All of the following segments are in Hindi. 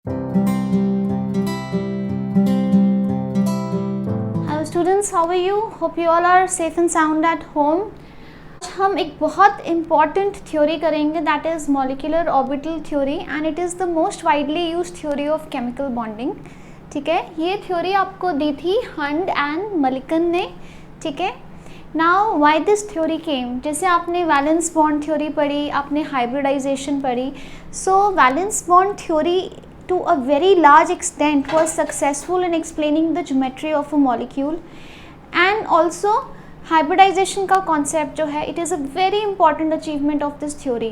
Hello students, how are you? Hope you all are safe and sound at home. हम एक बहुत important theory करेंगे, that is molecular orbital theory and it is the most widely used theory of chemical bonding. ठीक है, ये theory आपको दी थी हंड एंड मलिकन ने. ठीक है, now why this theory came, जैसे आपने वैलेंस बॉन्ड थ्योरी पढ़ी, आपने हाइब्रिडाइजेशन पढ़ी. So valence bond theory to a very large extent was successful in explaining the geometry of a molecule, and also hybridization का concept जो है, it is a very important achievement of this theory,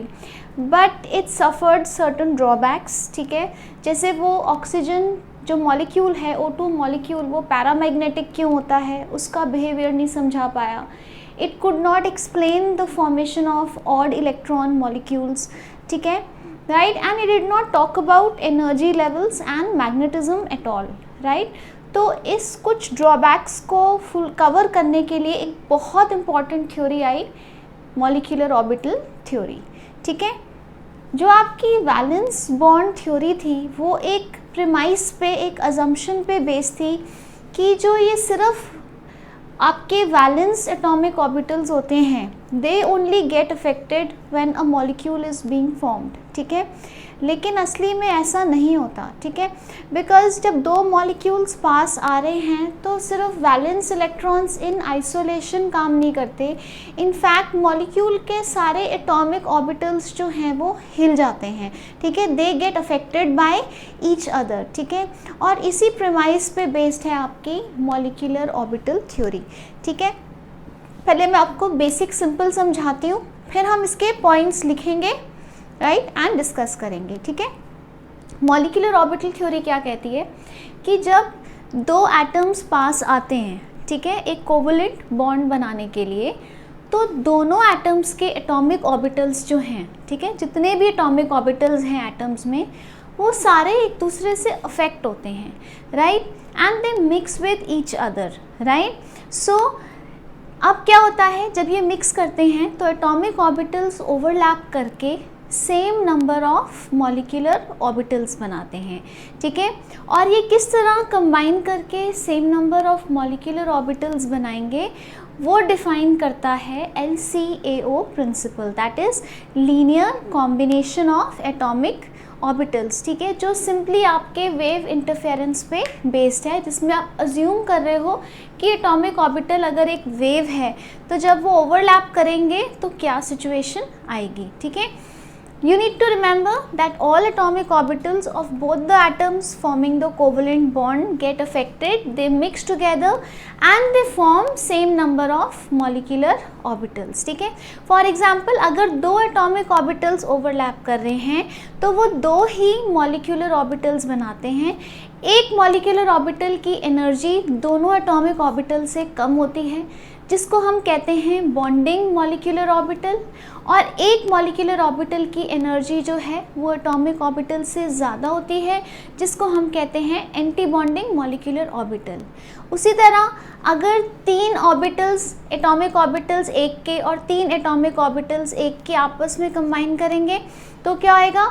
but it suffered certain drawbacks. ठीक है, जैसे वो ऑक्सीजन जो मॉलिक्यूल है, O2 मॉलिक्यूल, वो पैरामैग्नेटिक क्यों होता है, उसका बिहेवियर नहीं समझा पाया. It could not explain the formation of odd electron molecules. ठीक है, right, and it did not talk about energy levels and magnetism at all, right. तो इस कुछ ड्रॉबैक्स को फुल कवर करने के लिए एक बहुत इम्पॉर्टेंट थ्योरी आई, मॉलिक्यूलर ऑर्बिटल थ्योरी. ठीक है, जो आपकी वैलेंस बॉन्ड थ्योरी थी वो एक प्रीमाइस पे, एक अजम्पशन पे बेस थी कि जो ये सिर्फ आपके वैलेंस एटॉमिक ऑर्बिटल्स होते हैं, they only get affected when a molecule is being formed. ठीक है, लेकिन असली में ऐसा नहीं होता. ठीक है, बिकॉज जब दो मॉलिक्यूल्स पास आ रहे हैं तो सिर्फ वैलेंस इलेक्ट्रॉन्स इन आइसोलेशन काम नहीं करते. इनफैक्ट मॉलिक्यूल के सारे एटॉमिक ऑर्बिटल्स जो हैं वो हिल जाते हैं. ठीक है, they get affected by each other. ठीक है, और इसी प्रीमाइस पे बेस्ड है आपकी मॉलिक्यूलर ऑर्बिटल थ्योरी. ठीक है, पहले मैं आपको बेसिक सिंपल समझाती हूँ, फिर हम इसके पॉइंट्स लिखेंगे, राइट, एंड डिस्कस करेंगे. ठीक है, मॉलिक्यूलर ऑर्बिटल थ्योरी क्या कहती है कि जब दो एटम्स पास आते हैं, ठीक है, एक कोवलेंट बॉन्ड बनाने के लिए, तो दोनों एटम्स के एटॉमिक ऑर्बिटल्स जो हैं, ठीक है, जितने भी एटॉमिक ऑर्बिटल्स हैं एटम्स में, वो सारे एक दूसरे से अफेक्ट होते हैं, right, and they mix with each other, right. So अब क्या होता है, जब ये मिक्स करते हैं तो एटॉमिक ऑर्बिटल्स ओवरलैप करके same number of molecular orbitals बनाते हैं. ठीक है, और ये किस तरह कंबाइन करके same number of molecular orbitals बनाएंगे, वो डिफाइन करता है LCAO principle, that is linear combination of atomic orbitals. ठीक है, जो सिंपली आपके वेव इंटरफेरेंस पे बेस्ड है, जिसमें आप अज्यूम कर रहे हो कि एटॉमिक ऑर्बिटल अगर एक वेव है तो जब वो ओवरलैप करेंगे तो क्या सिचुएशन आएगी. ठीक है, you need to remember that all atomic orbitals of both the atoms forming the covalent bond get affected, they mix together and they form same number of molecular orbitals. ठीक है, for example अगर दो atomic orbitals overlap कर रहे हैं तो वो दो ही molecular orbitals बनाते हैं. एक molecular orbital की एनर्जी दोनों atomic orbital से कम होती है, जिसको हम कहते हैं बॉन्डिंग मॉलिक्यूलर ऑर्बिटल, और एक मॉलिक्यूलर ऑर्बिटल की एनर्जी जो है वो एटॉमिक ऑर्बिटल से ज़्यादा होती है, जिसको हम कहते हैं एंटी बॉन्डिंग मॉलिक्यूलर ऑर्बिटल. उसी तरह अगर तीन ऑर्बिटल्स, एटॉमिक ऑर्बिटल्स एक के और तीन एटॉमिक ऑर्बिटल्स एक के आपस में कंबाइन करेंगे तो क्या आएगा,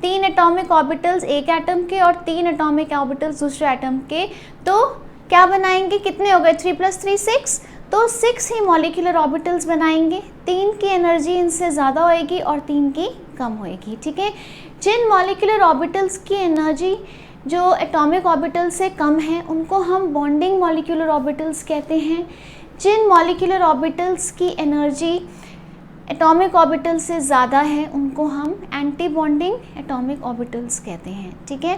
तीन एटॉमिक ऑर्बिटल्स एक एटम के और तीन एटॉमिक ऑर्बिटल्स दूसरे एटम के, तो क्या बनाएंगे, कितने हो गए, 3 + 3 6, तो 6 ही मॉलिक्यूलर ऑर्बिटल्स बनाएंगे. 3 की एनर्जी इनसे ज़्यादा होएगी और 3 की कम होएगी. ठीक है, जिन मॉलिक्यूलर ऑर्बिटल्स की एनर्जी जो एटॉमिक ऑर्बिटल से कम है उनको हम बॉन्डिंग मॉलिक्यूलर ऑर्बिटल्स कहते हैं. जिन मॉलिक्यूलर ऑर्बिटल्स की एनर्जी एटॉमिक ऑर्बिटल से ज़्यादा है उनको हम एंटी बॉन्डिंग एटॉमिक ऑर्बिटल्स कहते हैं. ठीक है,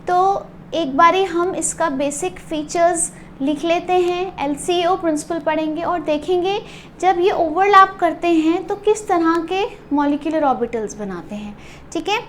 तो एक बारी हम इसका बेसिक फीचर्स लिख लेते हैं, LCAO प्रिंसिपल पढ़ेंगे और देखेंगे जब ये ओवरलैप करते हैं तो किस तरह के मॉलिक्यूलर ऑर्बिटल्स बनाते हैं. ठीक है,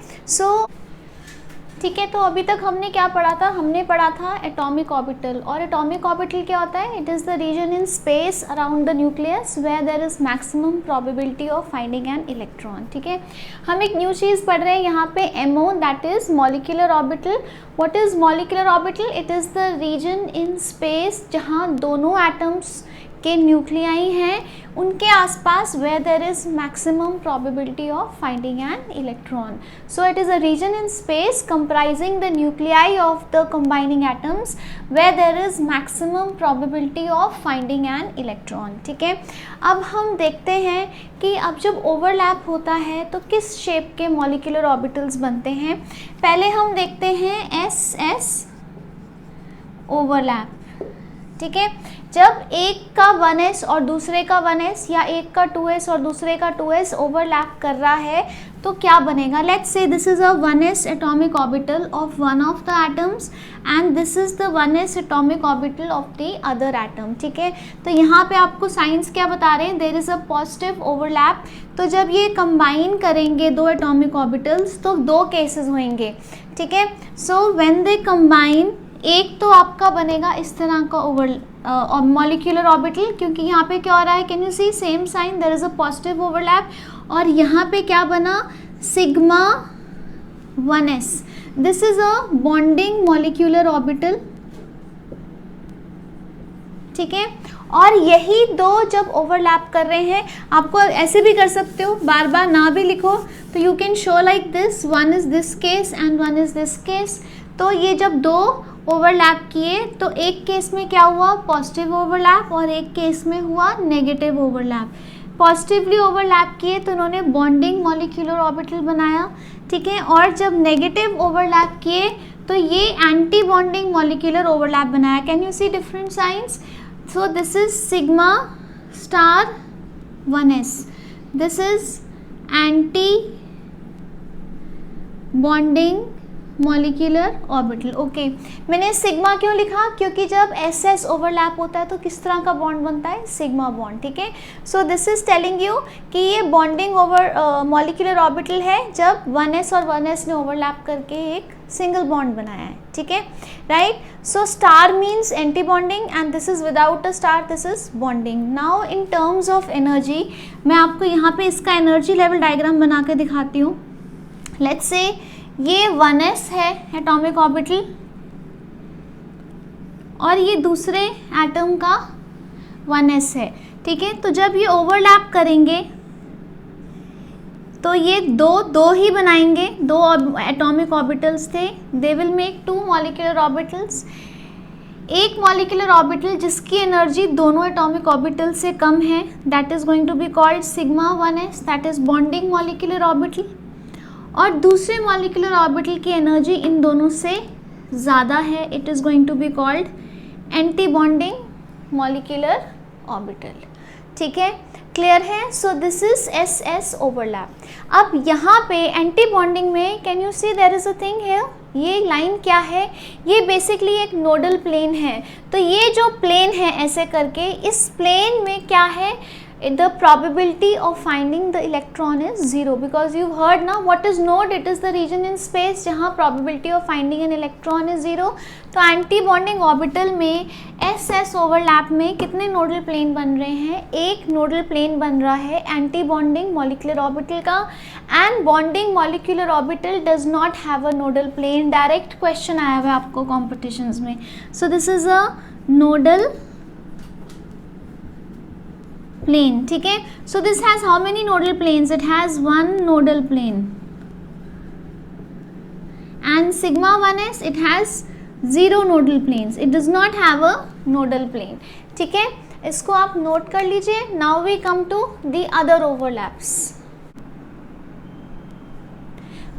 ठीक है, तो अभी तक हमने क्या पढ़ा था, हमने पढ़ा था एटॉमिक ऑर्बिटल. और एटॉमिक ऑर्बिटल क्या होता है, it is the region in space around the nucleus where there is maximum probability of finding an electron. ठीक है, हम एक न्यू चीज़ पढ़ रहे हैं यहाँ पे, MO, that is molecular orbital. What is molecular orbital, it is the region in space जहाँ दोनों एटम्स के न्यूक्लियाई हैं उनके आसपास where there is maximum probability of finding an electron. So it is a region in space comprising the nuclei of the combining atoms where there is maximum probability of finding an electron. ठीक है, अब हम देखते हैं कि अब जब ओवरलैप होता है तो किस शेप के मॉलिक्यूलर ऑर्बिटल्स बनते हैं. पहले हम देखते हैं SS ओवरलैप. ठीक है, जब एक का 1s और दूसरे का 1s या एक का 2s और दूसरे का 2s ओवरलैप कर रहा है तो क्या बनेगा. Let's say this is a 1s atomic orbital of one of the atoms and this is the 1s atomic orbital of the other atom. ठीक है, तो यहाँ पे आपको साइंस क्या बता रहे हैं, there is a positive overlap. तो जब ये कंबाइन करेंगे दो एटॉमिक ऑर्बिटल्स तो दो केसेस होंगे. ठीक है, सो व्हेन दे कंबाइन, एक तो आपका बनेगा इस तरह का मॉलिक्यूलर ऑर्बिटल, क्योंकि यहाँ पे क्या हो रहा है, can you see same sign, there is a positive overlap. और यहाँ पे क्या बना, sigma 1s. This is a bonding molecular orbital. ठीक है, और यही दो जब ओवरलैप कर रहे हैं, आपको ऐसे भी कर सकते हो, बार बार ना भी लिखो तो you can show like this, one is this case and one is this case. तो ये जब दो ओवरलैप किए तो एक केस में क्या हुआ, पॉजिटिव ओवरलैप, और एक केस में हुआ नेगेटिव ओवरलैप. पॉजिटिवली ओवरलैप किए तो उन्होंने बॉन्डिंग मॉलिक्यूलर ऑर्बिटल बनाया. ठीक है, और जब नेगेटिव ओवरलैप किए तो ये एंटी बॉन्डिंग मॉलिक्यूलर ओवरलैप बनाया. Can you see different signs. So this is sigma star 1s, this is antibonding molecular orbital. Okay, मैंने सिग्मा क्यों लिखा, क्योंकि जब SS ओवरलैप होता है तो किस तरह का बॉन्ड बनता है, सिग्मा बॉन्ड. ठीक है, so this is telling you कि ये बॉन्डिंग मॉलिक्यूलर ऑर्बिटल है जब 1s और 1s ने ओवरलैप करके एक सिंगल बॉन्ड बनाया है. ठीक है, right. So star means anti bonding and this is without a star, this is bonding. Now in terms of energy, मैं आपको यहाँ पे इसका एनर्जी लेवल डायग्राम बना के दिखाती हूँ. लेट्स से ये 1s है एटॉमिक ऑर्बिटल और ये दूसरे एटम का 1s है. ठीक है, तो जब ये ओवरलैप करेंगे तो ये दो ही बनाएंगे, दो एटॉमिक ऑर्बिटल्स थे, they will make two molecular orbitals. एक मॉलिक्यूलर ऑर्बिटल जिसकी एनर्जी दोनों एटॉमिक ऑर्बिटल से कम है, that is going to be called sigma 1s, that is bonding molecular orbital. और दूसरे मॉलिक्यूलर ऑर्बिटल की एनर्जी इन दोनों से ज़्यादा है, it is going to be called antibonding molecular orbital. ठीक है, क्लियर है. So this is SS overlap. अब यहाँ पे एंटी बॉन्डिंग में can you see there is a thing here, ये लाइन क्या है, ये बेसिकली एक नोडल प्लेन है. तो ये जो प्लेन है ऐसे करके, इस प्लेन में क्या है, the probability of finding the electron is 0, because you've heard now what is node, it is the region in space जहाँ probability of finding an electron is 0. तो एंटी बॉन्डिंग ऑर्बिटल में SS ओवरलैप में कितने नोडल प्लेन बन रहे हैं, एक नोडल प्लेन बन रहा है एंटी बॉन्डिंग मॉलिक्यूलर ऑर्बिटल का. And bonding molecular orbital does not have a nodal plane. Direct question आया हुआ है आपको कॉम्पिटिशन्स में. So this is a nodal plane. ठीक है, so this has how many nodal planes, it has one nodal plane. And sigma 1s, it has 0 nodal planes, it does not have a nodal plane. ठीक है, इसको आप नोट कर लीजिए. Now we come to the other overlaps.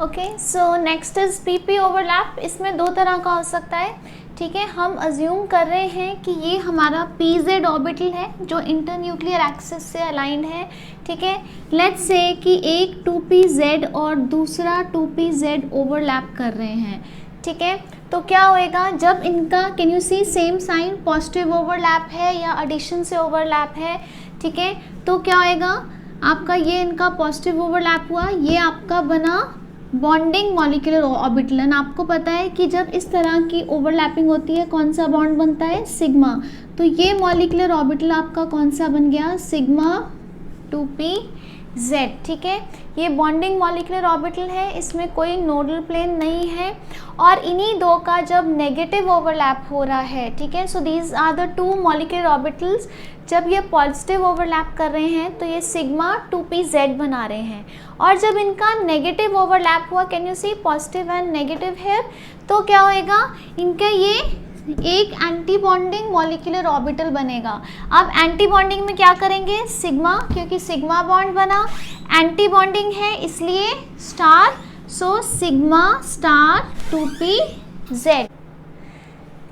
Okay, so next is PP overlap. इसमें दो तरह का हो सकता है. ठीक है, हम अज्यूम कर रहे हैं कि ये हमारा PZ ऑर्बिटल है जो इंटरन्यूक्लियर एक्सिस से अलाइंड है. ठीक है, लेट्स से कि एक 2pZ और दूसरा 2pZ ओवरलैप कर रहे हैं. ठीक है, तो क्या होएगा जब इनका, can you see same sign, positive overlap है या एडिशन से ओवरलैप है. ठीक है, तो क्या होएगा आपका, ये इनका पॉजिटिव ओवरलैप हुआ, ये आपका बना बॉन्डिंग मॉलिक्यूलर ऑर्बिटल. एंड आपको पता है कि जब इस तरह की ओवरलैपिंग होती है कौन सा बॉन्ड बनता है, सिग्मा. तो ये मॉलिक्यूलर ऑर्बिटल आपका कौन सा बन गया, सिग्मा 2p Z, ठीक है। ये बॉन्डिंग मॉलिक्यूलर ऑर्बिटल है, इसमें कोई नोडल प्लेन नहीं है और इन्हीं दो का जब नेगेटिव ओवरलैप हो रहा है, ठीक है, so these are the two molecular orbitals. जब ये पॉजिटिव ओवरलैप कर रहे हैं तो ये सिग्मा 2pz बना रहे हैं, और जब इनका नेगेटिव ओवरलैप हुआ, can you see positive and negative here, तो क्या होएगा, इनका ये एक एंटी बॉन्डिंग मॉलिक्यूलर ऑर्बिटल बनेगा। अब एंटी बॉन्डिंग में क्या करेंगे, सिग्मा, क्योंकि सिग्मा बॉन्ड बना, एंटी बॉन्डिंग है इसलिए स्टार, सो सिग्मा स्टार 2pz,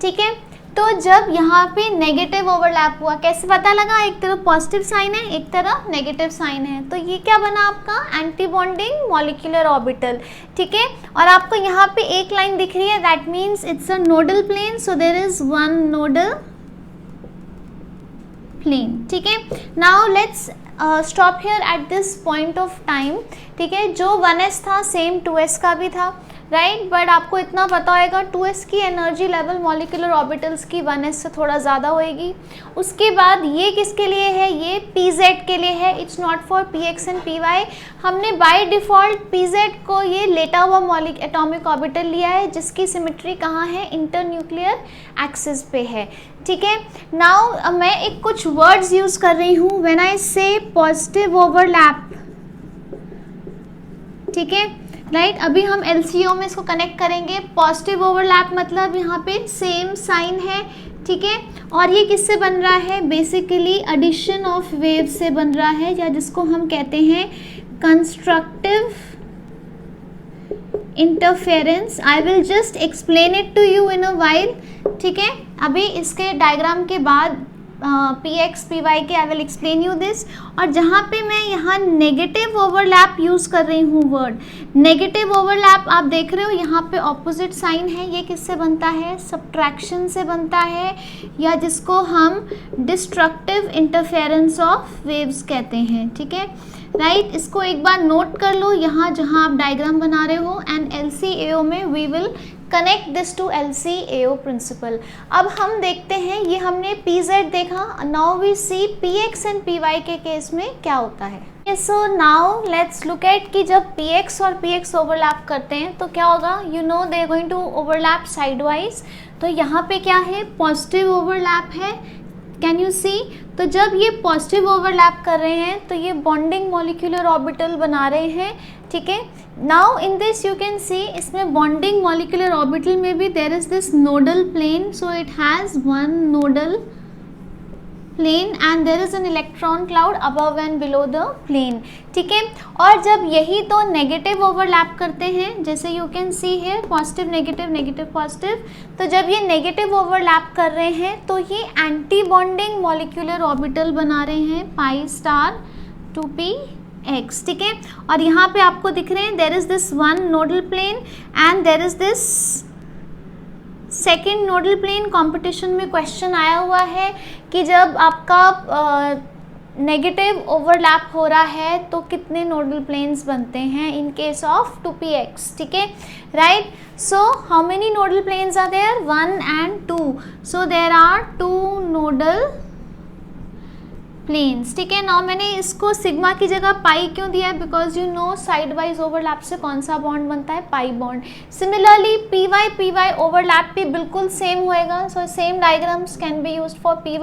ठीक है। तो जब यहाँ पे नेगेटिव ओवरलैप हुआ, कैसे पता लगा, एक तरफ पॉजिटिव साइन है एक तरफ नेगेटिव साइन है, तो ये क्या बना आपका एंटी बॉन्डिंग मॉलिक्यूलर ऑर्बिटल, ठीक है। और आपको यहाँ पे एक लाइन दिख रही है, that means it's a nodal plane, so there is one nodal plane, ठीक है। Now let's stop here at this point of time, ठीक है। जो 1s था सेम 2s का भी था, राइट, बट आपको इतना पता होगा 2s की एनर्जी लेवल मॉलिक्यूलर ऑर्बिटल्स की 1s से थोड़ा ज़्यादा होएगी। उसके बाद ये किसके लिए है, ये pz के लिए है, it's not for px and py। हमने बाय डिफ़ॉल्ट pz को ये लेटा हुआ एटॉमिक ऑर्बिटल लिया है जिसकी सिमेट्री कहाँ है, इंटरन्यूक्लियर एक्सिस पे है, ठीक है। नाउ मैं एक कुछ वर्ड्स यूज़ कर रही हूँ व्हेन आई से पॉजिटिव ओवरलैप, ठीक है, राइट। अभी हम LCO में इसको कनेक्ट करेंगे। पॉजिटिव ओवरलैप मतलब यहाँ पे सेम साइन है, ठीक है, और ये किससे बन रहा है, बेसिकली एडिशन ऑफ वेव से बन रहा है, या जिसको हम कहते हैं constructive interference. I will just explain it to you in a while, ठीक है। अभी इसके डायग्राम के बाद px py के I will explain you this. और जहाँ पे मैं यहाँ नेगेटिव ओवरलैप यूज़ कर रही हूँ वर्ड, नेगेटिव ओवरलैप आप देख रहे हो यहाँ पे ऑपोजिट साइन है, ये किससे बनता है, सब्ट्रैक्शन से बनता है, या जिसको हम डिस्ट्रक्टिव इंटरफेरेंस ऑफ वेव्स कहते हैं, ठीक है, राइट। इसको एक बार नोट कर लो यहाँ जहाँ आप डायग्राम बना रहे हो, एंड LCAO में we will connect this to LCAO principle. अब हम देखते हैं, ये हमने pz देखा, now we see px and py के केस में क्या होता है। So now let's look at कि जब px और px ओवरलैप करते हैं तो क्या होगा, you know they are going to overlap sideways. तो यहाँ पे क्या है, पॉजिटिव ओवरलैप है, कैन यू सी। तो जब ये पॉजिटिव ओवरलैप कर रहे हैं तो ये बॉन्डिंग मॉलिक्यूलर ऑर्बिटल बना रहे हैं, ठीक है। Now in this you can see, इसमें बॉन्डिंग मॉलिक्यूलर ऑर्बिटल में भी there is this nodal plane, so it has one nodal plane and there is an electron cloud above and below the plane, ठीक है। और जब यही तो नेगेटिव ओवरलैप करते हैं, जैसे you can see here positive negative negative positive, तो जब ये नेगेटिव ओवरलैप कर रहे हैं तो ये एंटी बॉन्डिंग मॉलिक्यूलर ऑर्बिटल बना रहे हैं पाई स्टार 2px, ठीक है। और यहाँ पे आपको दिख रहे हैं there is this one nodal plane and there is this second nodal plane. Competition में क्वेश्चन आया हुआ है कि जब आपका नेगेटिव ओवरलैप हो रहा है तो कितने नोडल प्लेन्स बनते हैं इन केस ऑफ 2px, ठीक है, right. So how many nodal planes are there, 1 and 2, so there are 2 nodal planes, ठीक है। नाउ मैंने इसको सिग्मा की जगह पाई क्यों दिया है, because you know side wise overlap से कौन सा बॉन्ड बनता है, pi bond. Similarly py overlap भी बिल्कुल सेम होएगा, so same diagrams can be used for py,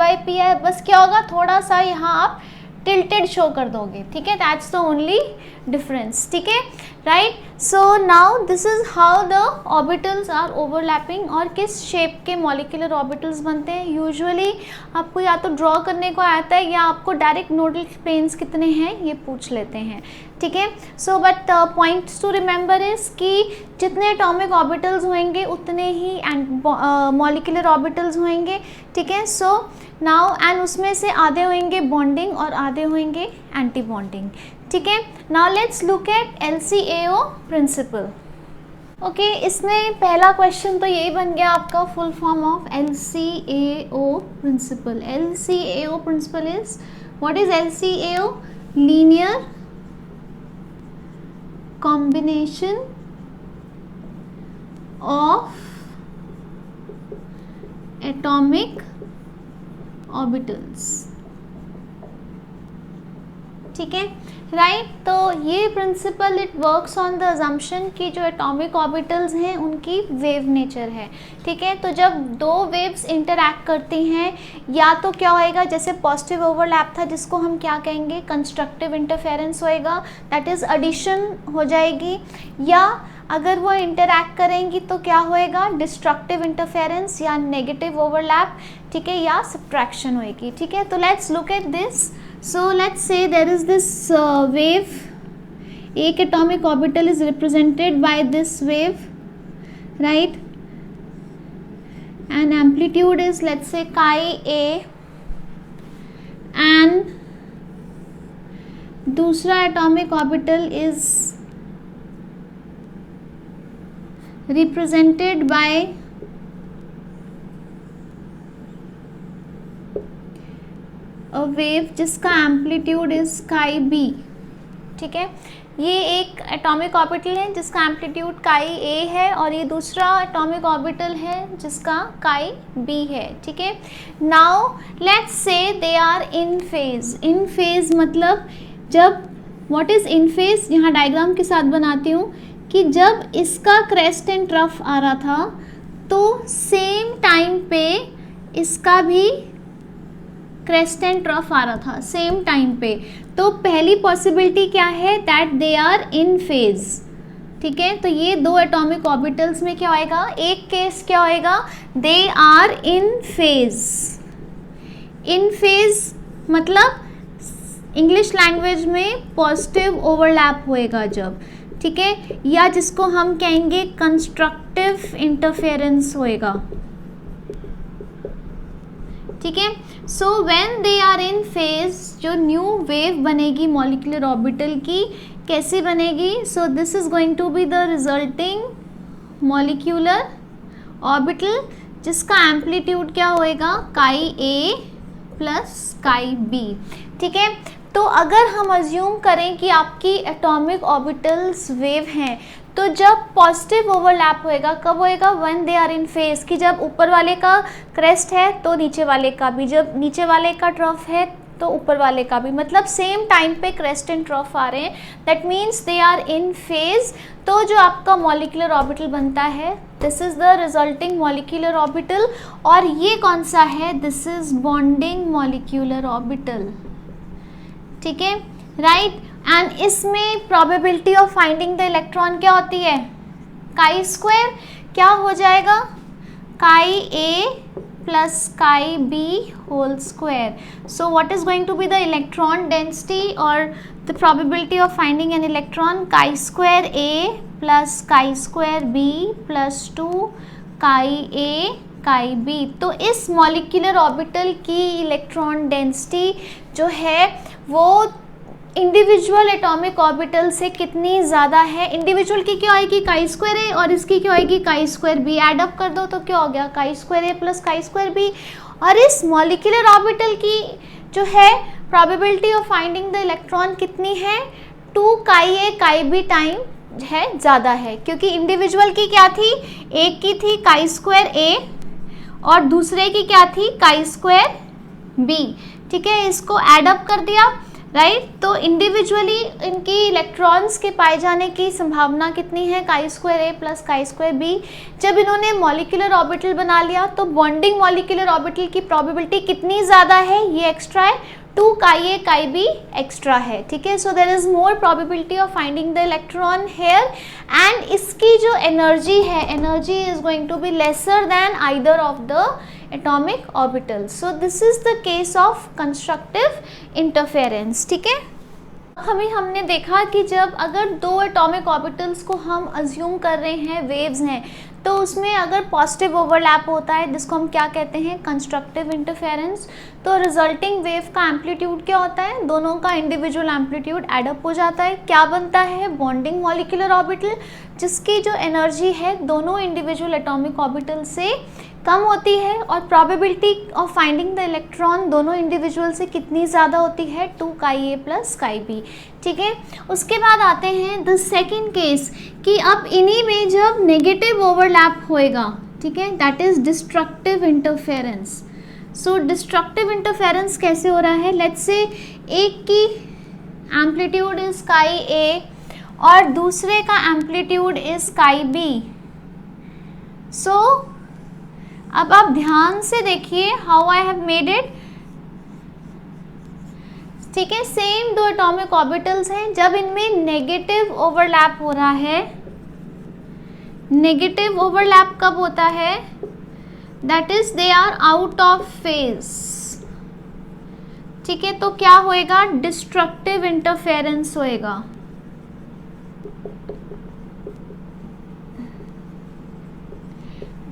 बस क्या होगा, थोड़ा सा यहाँ आप टिल्टेड शो कर दोगे, ठीक है, दैट्स द ओनली डिफरेंस, ठीक है, right. So now this is how the orbitals are overlapping. और किस शेप के मॉलिक्यूलर ऑर्बिटल्स बनते हैं, यूजुअली आपको या तो ड्रॉ करने को आता है या आपको डायरेक्ट नोडल प्लेन्स कितने हैं ये पूछ लेते हैं, ठीक है। So but points to remember is कि जितने एटॉमिक ऑर्बिटल्स होंगे उतने ही मॉलिक्यूलर ऑर्बिटल्स होंगे, ठीक है। सो नाउ एंड उसमें से आधे होंगे बॉन्डिंग और आधे होंगे एंटी बॉन्डिंग, ठीक है। Now let's look at LCAO principle. Okay, इसमें पहला क्वेश्चन तो यही बन गया आपका full form of LCAO principle. LCAO principle is, what is LCAO, linear combination of atomic orbitals, ठीक है, राइट। तो ये principle it works on the assumption कि जो एटॉमिक ऑर्बिटल्स हैं उनकी वेव नेचर है, ठीक है। तो जब दो वेव्स इंटरैक्ट करती हैं या तो क्या होएगा, जैसे पॉजिटिव ओवरलैप था जिसको हम क्या कहेंगे, कंस्ट्रक्टिव इंटरफेरेंस होएगा, दैट इज़ एडिशन हो जाएगी, या अगर वो इंटरैक्ट करेंगी तो क्या होएगा, डिस्ट्रक्टिव इंटरफेरेंस या नेगेटिव ओवरलैप, ठीक है, या सब्ट्रैक्शन होएगी, ठीक है। तो let's look at this. So let's say there is this wave, एक atomic orbital is represented by this wave, right, and amplitude is let's say chi a, and दूसरा atomic orbital is represented by wave जिसका एम्पलीट्यूड इज काई बी, ठीक है। ये एक एटॉमिक ऑर्बिटल है जिसका एम्पलीट्यूड काई ए है और ये दूसरा एटॉमिक ऑर्बिटल है जिसका काई बी है, ठीक है। Now let's say they are in phase. In phase मतलब जब, व्हाट इज इन फेज, यहाँ डायग्राम के साथ बनाती हूँ कि जब इसका क्रेस्ट एंड ट्रफ आ रहा था तो सेम टाइम पे इसका भी क्रेस्ट एंड ट्रफ आ रहा था सेम टाइम पे. तो पहली पॉसिबिलिटी क्या है, that they are in phase, ठीक है। तो ये दो एटॉमिक ऑर्बिटल्स में क्या होएगा, एक केस क्या होएगा, they are in phase. In phase मतलब इंग्लिश लैंग्वेज में पॉजिटिव ओवरलैप होएगा जब, ठीक है, या जिसको हम कहेंगे कंस्ट्रक्टिव इंटरफेरेंस होएगा, ठीक है. So when they are in phase, जो न्यू वेव बनेगी मॉलिक्यूलर ऑर्बिटल की कैसे बनेगी, so this is going to be the resulting molecular orbital जिसका एम्पलीट्यूड क्या होएगा, काई ए प्लस काई बी, ठीक है. तो अगर हम अज्यूम करें कि आपकी एटॉमिक ऑर्बिटल्स वेव हैं, तो जब पॉजिटिव ओवरलैप होएगा, कब होएगा, when they are in phase, कि जब ऊपर वाले का क्रेस्ट है तो नीचे वाले का भी, जब नीचे वाले का ट्रफ है तो ऊपर वाले का भी, मतलब सेम टाइम पे क्रेस्ट एंड ट्रफ आ रहे हैं, that means they are in phase. तो जो आपका मॉलिक्यूलर ऑर्बिटल बनता है, this is the resulting molecular orbital. और ये कौन सा है, this is bonding molecular orbital, ठीक है, राइट. एंड इसमें probability of finding the electron क्या होती है, काई स्क्वायर, क्या हो जाएगा, chi A plus chi B whole square. So what is going to be the electron density और the probability of finding an electron, chi square A plus chi square B plus 2 chi A chi B. तो इस मॉलिक्यूलर ऑर्बिटल की इलेक्ट्रॉन डेंसिटी जो है वो इंडिविजुअल एटॉमिक ऑर्बिटल से कितनी ज़्यादा है. इंडिविजुअल की क्या आएगी, काई स्क्वायर ए, और इसकी क्या आएगी, काई स्क्वायर बी. एड अप कर दो तो क्या हो गया, काई square A plus chi square B. और इस मॉलिक्यूलर ऑर्बिटल की जो है probability of finding the electron कितनी है, 2 chi A chi B time है, ज़्यादा है, क्योंकि इंडिविजुअल की क्या थी, एक की थी काई स्क्वायर ए और दूसरे की क्या थी, काई स्क्वायर बी, ठीक है. इसको एड अप कर दिया, राइट. तो इंडिविजुअली इनकी इलेक्ट्रॉन्स के पाए जाने की संभावना कितनी है, chi square A plus chi square B. जब इन्होंने मॉलिक्यूलर ऑर्बिटल बना लिया तो बॉन्डिंग मॉलिक्यूलर ऑर्बिटल की प्रोबेबिलिटी कितनी ज़्यादा है, ये एक्स्ट्रा है, 2 chi A chi B extra है, ठीक है. So there is more probability of finding the electron here. And इसकी जो एनर्जी है, energy is going to be lesser than either of the atomic orbitals. So this is the case of constructive interference, ठीक है. हमने देखा कि जब अगर दो एटॉमिक ऑर्बिटल्स को हम अज्यूम कर रहे हैं वेव्स हैं, तो उसमें अगर पॉजिटिव ओवरलैप होता है जिसको हम क्या कहते हैं, कंस्ट्रक्टिव इंटरफेरेंस, तो रिजल्टिंग वेव का एम्पलीट्यूड क्या होता है, दोनों का इंडिविजुअल एम्पलीट्यूड एडअप हो जाता है. क्या बनता है, बॉन्डिंग मॉलिक्यूलर ऑर्बिटल, जिसकी जो एनर्जी है दोनों इंडिविजुअल एटॉमिक ऑर्बिटल से कम होती है, और probability of finding the electron दोनों इंडिविजुअल से कितनी ज़्यादा होती है, 2 chi A plus chi B, ठीक है. उसके बाद आते हैं द सेकेंड केस, कि अब इन्हीं में जब नेगेटिव ओवरलैप होएगा, ठीक है, that is destructive interference. So destructive interference कैसे हो रहा है, लेट्स से एक की एम्पलीट्यूड इज काई ए और दूसरे का एम्पलीट्यूड इज काई बी। सो अब आप ध्यान से देखिए how I have made it. ठीक है, सेम दो एटॉमिक ऑर्बिटल्स हैं, जब इनमें नेगेटिव ओवरलैप हो रहा है, नेगेटिव ओवरलैप कब होता है, that is they are out of phase. ठीक है, तो क्या होएगा, डिस्ट्रक्टिव इंटरफेरेंस होएगा।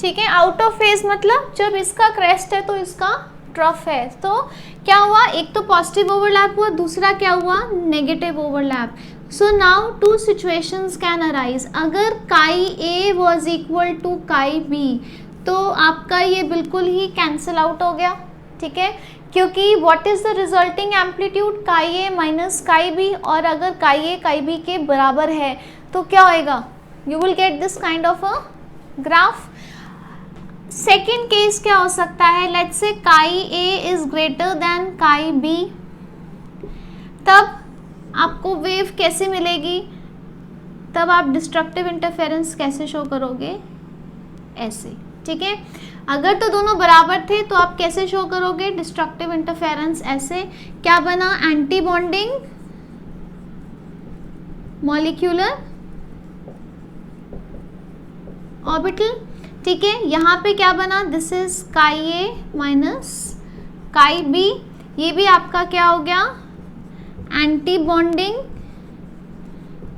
ठीक है, आउट ऑफ फेज मतलब जब इसका क्रेस्ट है तो इसका ट्रफ है, तो क्या हुआ, एक तो पॉजिटिव ओवरलैप हुआ, दूसरा क्या हुआ, negative overlap. So now two situations can arise. अगर chi A was equal to chi B तो आपका ये बिल्कुल ही कैंसिल आउट हो गया। ठीक है, क्योंकि what is the resulting amplitude, काई ए माइनस काई बी, और अगर काई ए काई बी के बराबर है तो क्या होएगा, you will get this kind of a graph. Second case क्या हो सकता है, लेट्स से काई ए इज ग्रेटर देन काई बी, तब आपको वेव कैसे मिलेगी, तब आप डिस्ट्रक्टिव इंटरफेरेंस कैसे शो करोगे, ऐसे। ठीक है, अगर तो दोनों बराबर थे तो आप कैसे शो करोगे डिस्ट्रक्टिव इंटरफेरेंस, ऐसे। क्या बना, एंटी बॉन्डिंग मॉलिक्यूलर ऑर्बिटल। ठीक है, यहाँ पे क्या बना, दिस इज काई ए माइनस काई बी, ये भी आपका क्या हो गया, anti bonding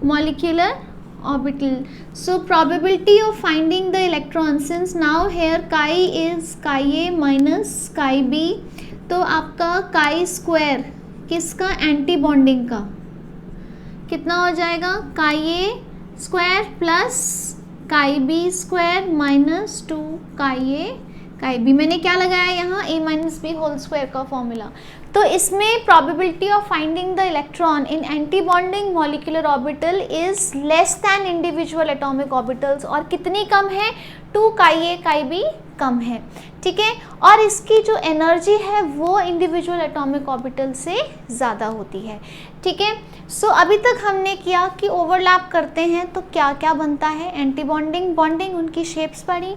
molecular orbital. So probability of finding the electron, since now here chi is chi a minus chi b, तो आपका chi square किसका, एंटी बॉन्डिंग का, कितना हो जाएगा, chi a square plus chi b square minus 2 chi a chi b। मैंने क्या लगाया यहाँ, a minus B whole square का फॉर्मूला। तो इसमें probability of finding the electron in anti-bonding molecular orbital is less than individual atomic orbitals, और कितनी कम है, 2 chi a chi b कम है। ठीक है, और इसकी जो एनर्जी है वो इंडिविजुअल एटॉमिक ऑर्बिटल से ज़्यादा होती है। ठीक है, सो अभी तक हमने किया कि ओवरलैप करते हैं तो क्या क्या बनता है, एंटी बॉन्डिंग, बॉन्डिंग, उनकी शेप्स पढ़ी।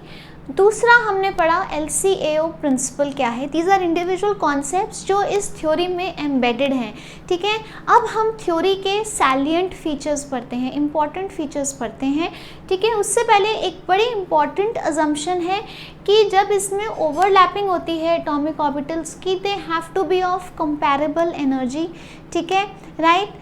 दूसरा हमने पढ़ा LCAO प्रिंसिपल क्या है, दीज आर इंडिविजुअल कॉन्सेप्ट्स जो इस थ्योरी में एम्बेडेड हैं। ठीक है, अब हम थ्योरी के सैलिएंट फीचर्स पढ़ते हैं, इंपॉर्टेंट फीचर्स पढ़ते हैं। ठीक है, उससे पहले एक बड़ी इंपॉर्टेंट अजम्पशन है कि जब इसमें ओवरलैपिंग होती है एटॉमिक ऑर्बिटल्स की, they have to be of comparable energy. ठीक है, राइट।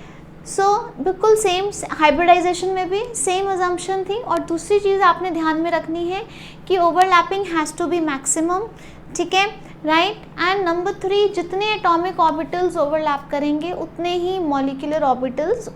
सो बिल्कुल सेम, हाइब्रिडाइजेशन में भी सेम अजम्पशन थी। और दूसरी चीज़ आपने ध्यान में रखनी है कि overlapping has to be maximum. ठीक है, राइट। एंड नंबर 3, जितने एटॉमिक ऑर्बिटल्स ओवरलैप करेंगे उतने ही मॉलिक्यूलर ऑर्बिटल्स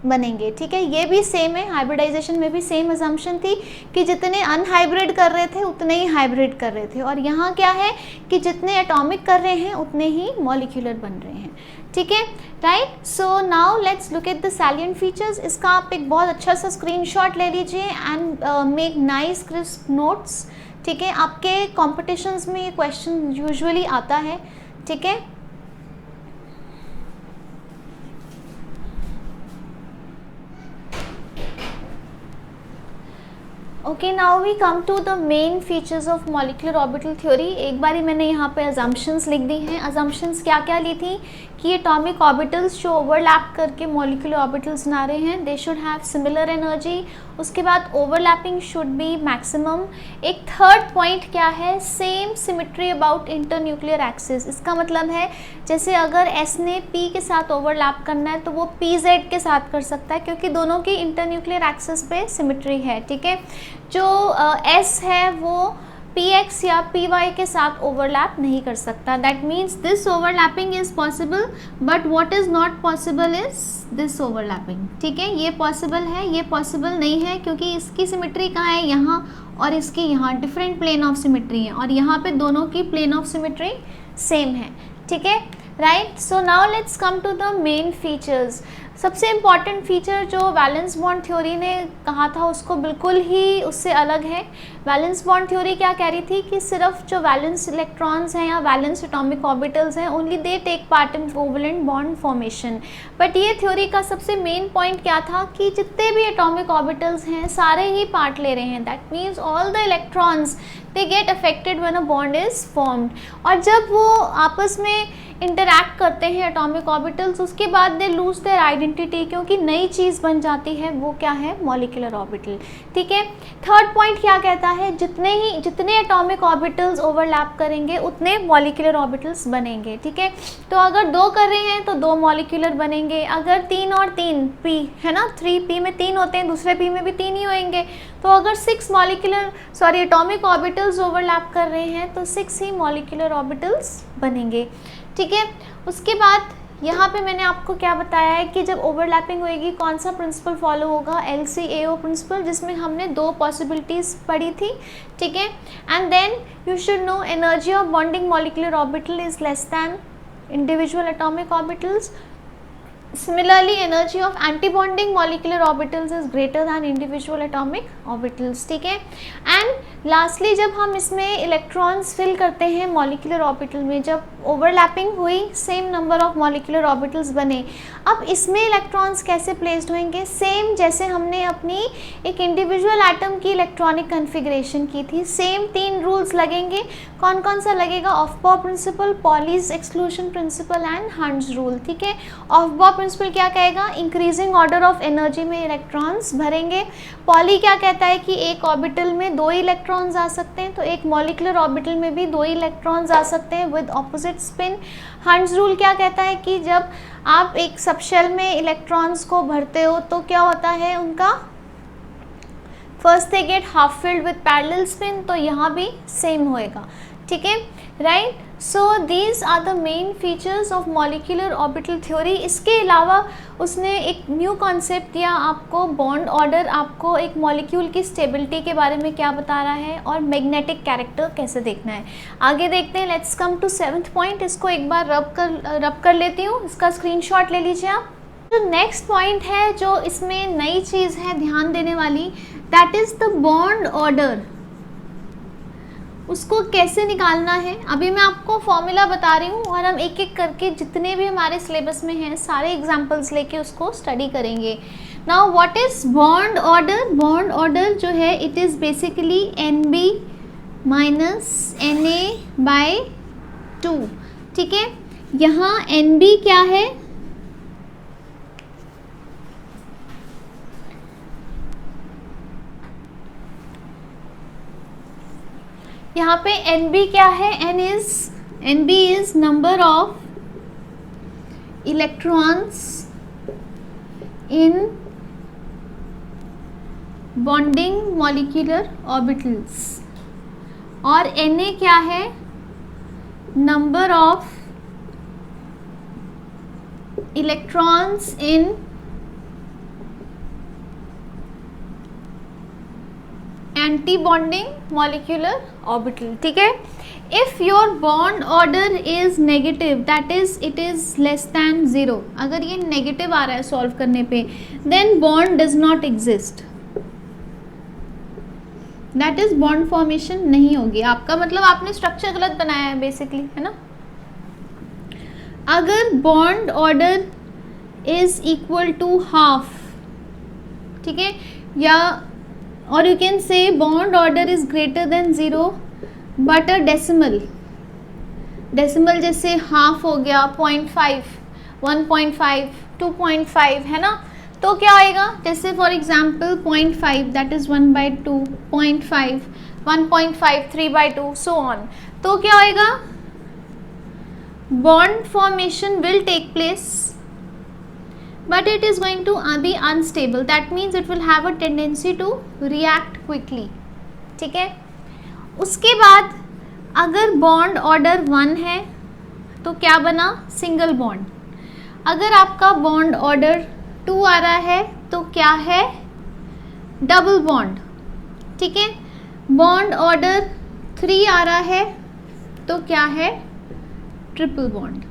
बनेंगे। ठीक है, ये भी सेम है, हाइब्रिडाइजेशन में भी सेम अजम्पशन थी कि जितने अनहाइब्रिड कर रहे थे उतने ही हाइब्रिड कर रहे थे, और यहाँ क्या है कि जितने एटॉमिक कर रहे हैं उतने ही मॉलिक्यूलर बन रहे हैं। ठीक है, right. So now let's look at the salient features. इसका आप एक बहुत अच्छा सा स्क्रीनशॉट ले लीजिए and make nice crisp notes. ठीक है, आपके कॉम्पिटिशन्स में ये क्वेश्चन यूजुअली आता है। ठीक है, okay, now we come to the main features of molecular orbital theory. एक बारी मैंने यहाँ पे अजम्पशंस लिख दी हैं। अजम्पशंस क्या क्या ली थी कि एटॉमिक ऑर्बिटल्स जो ओवरलैप करके मॉलिक्यूलर ऑर्बिटल्स बना रहे हैं, they should have similar energy. उसके बाद ओवरलैपिंग शुड बी मैक्सिमम। एक थर्ड पॉइंट क्या है, same symmetry about internuclear axis. इसका मतलब है जैसे अगर S ने P के साथ ओवरलैप करना है तो वो PZ के साथ कर सकता है, क्योंकि दोनों की इंटरन्यूक्लियर एक्सिस पे सिमेट्री है। ठीक है, जो S है वो Px या Py के साथ ओवरलैप नहीं कर सकता। That means this overlapping is possible, but what is not possible is this overlapping. ठीक है, ये पॉसिबल है, ये पॉसिबल नहीं है, क्योंकि इसकी सिमेट्री कहाँ है, यहाँ, और इसकी यहाँ, डिफरेंट प्लेन ऑफ सिमेट्री है, और यहाँ पे दोनों की प्लेन ऑफ सिमेट्री सेम है। ठीक है, right. So now let's come to the main features. सबसे इम्पॉर्टेंट फीचर जो वैलेंस बॉन्ड थ्योरी ने कहा था उसको बिल्कुल ही उससे अलग है। वैलेंस बॉन्ड थ्योरी क्या कह रही थी कि सिर्फ जो वैलेंस इलेक्ट्रॉन्स हैं या वैलेंस एटॉमिक ऑर्बिटल्स हैं only they take part in covalent bond formation. But ये थ्योरी का सबसे मेन पॉइंट क्या था कि जितने भी एटॉमिक ऑर्बिटल्स हैं सारे ही पार्ट ले रहे हैं, that means all the electrons they get affected when a bond is formed. और जब वो आपस में इंटरैक्ट करते हैं एटॉमिक ऑर्बिटल्स, उसके बाद दे लूज देयर आइडेंटिटी, क्योंकि नई चीज़ बन जाती है, वो क्या है, मॉलिक्यूलर ऑर्बिटल। ठीक है, थर्ड पॉइंट क्या कहता है, जितने एटॉमिक ऑर्बिटल्स ओवरलैप करेंगे उतने मॉलिक्यूलर ऑर्बिटल्स बनेंगे। ठीक है, तो अगर 2 कर रहे हैं तो 2 मॉलिक्यूलर बनेंगे, अगर 3 और 3 p है ना, 3p में 3 होते हैं, दूसरे p में भी 3 ही होंगे, तो अगर 6 एटॉमिक ऑर्बिटल्स ओवरलैप कर रहे हैं तो 6 ही मॉलिक्यूलर ऑर्बिटल्स बनेंगे। ठीक है, उसके बाद यहाँ पे मैंने आपको क्या बताया है कि जब ओवरलैपिंग होएगी कौन सा प्रिंसिपल फॉलो होगा, LCAO प्रिंसिपल, जिसमें हमने 2 पॉसिबिलिटीज़ पढ़ी थी। ठीक है, and then you should know energy of bonding molecular orbital is less than individual atomic orbitals. Similarly, energy of anti-bonding molecular orbitals is greater than individual atomic orbitals. ठीक है, एंड लास्टली जब हम इसमें इलेक्ट्रॉन्स फिल करते हैं मॉलिक्यूलर ऑर्बिटल में, जब ओवरलैपिंग हुई same number of molecular orbitals बने, अब इसमें इलेक्ट्रॉन्स कैसे प्लेस्ड होंगे, सेम जैसे हमने अपनी एक इंडिविजुअल एटम की इलेक्ट्रॉनिक कन्फिग्रेशन की थी, सेम 3 रूल्स लगेंगे। कौन कौन सा लगेगा, aufbau principle, Pauli's exclusion principle and Hund's rule. ठीक है, ऑफ-बॉ प्रिंसिपल क्या कहेगा, इंक्रीजिंग ऑर्डर ऑफ एनर्जी में इलेक्ट्रॉन्स भरेंगे। पॉली क्या कहता है कि एक ऑर्बिटल में 2 इलेक्ट्रॉन्स आ सकते हैं, तो एक मॉलिक्यूलर ऑर्बिटल में भी 2 इलेक्ट्रॉन्स आ सकते हैं with opposite spin. Hunts rule क्या कहता है कि जब आप एक सबशेल में इलेक्ट्रॉन्स को भरते हो तो क्या होता है, उनका first they get half filled with parallel spin, तो यहाँ भी सेम होएगा। ठीक है, right. So these are the main features of molecular orbital theory. इसके अलावा उसने एक न्यू कॉन्सेप्ट दिया आपको, बॉन्ड ऑर्डर, आपको एक मॉलिक्यूल की स्टेबिलिटी के बारे में क्या बता रहा है और मैग्नेटिक कैरेक्टर कैसे देखना है। आगे देखते हैं, let's come to 7th point. इसको एक बार रब कर लेती हूँ, इसका स्क्रीनशॉट ले लीजिए आप। जो नेक्स्ट पॉइंट है जो इसमें नई चीज़ है ध्यान देने वाली, that is the bond order. उसको कैसे निकालना है, अभी मैं आपको फॉर्मूला बता रही हूँ और हम एक एक करके जितने भी हमारे सिलेबस में हैं सारे एग्जांपल्स लेके उसको स्टडी करेंगे। Now what is bond order? Bond order जो है it is basically NB minus Na/2। ठीक है, यहाँ NB क्या है, यहाँ पे NB क्या है, NB is number of electrons in bonding molecular orbitals, और Na क्या है, number of electrons in anti bonding molecular orbital. ठीक है, if your bond order is negative, that is it is less then 0, अगर ये नेगेटिव आ रहा है सॉल्व करने पे, then bond does not exist, that is bond formation नहीं होगी। आपका मतलब आपने स्ट्रक्चर गलत बनाया है बेसिकली, है ना। अगर bond order is equal to half, ठीक है, या और you can say bond order is greater than 0 but a decimal जैसे हाफ हो गया, 0.5, 1.5, 2.5, है ना, तो क्या आएगा, जैसे for example 0.5 that is 1/2, 0.5, 1.5, 3/2, so on, तो क्या आएगा, bond formation will take place but it is going to be unstable, that means it will have a tendency to react quickly। ठीक है, उसके बाद अगर बॉन्ड ऑर्डर 1 है तो क्या बना, सिंगल बॉन्ड। अगर आपका बॉन्ड ऑर्डर 2 आ रहा है तो क्या है, डबल बॉन्ड। ठीक है, बॉन्ड ऑर्डर 3 आ रहा है तो क्या है, ट्रिपल बॉन्ड।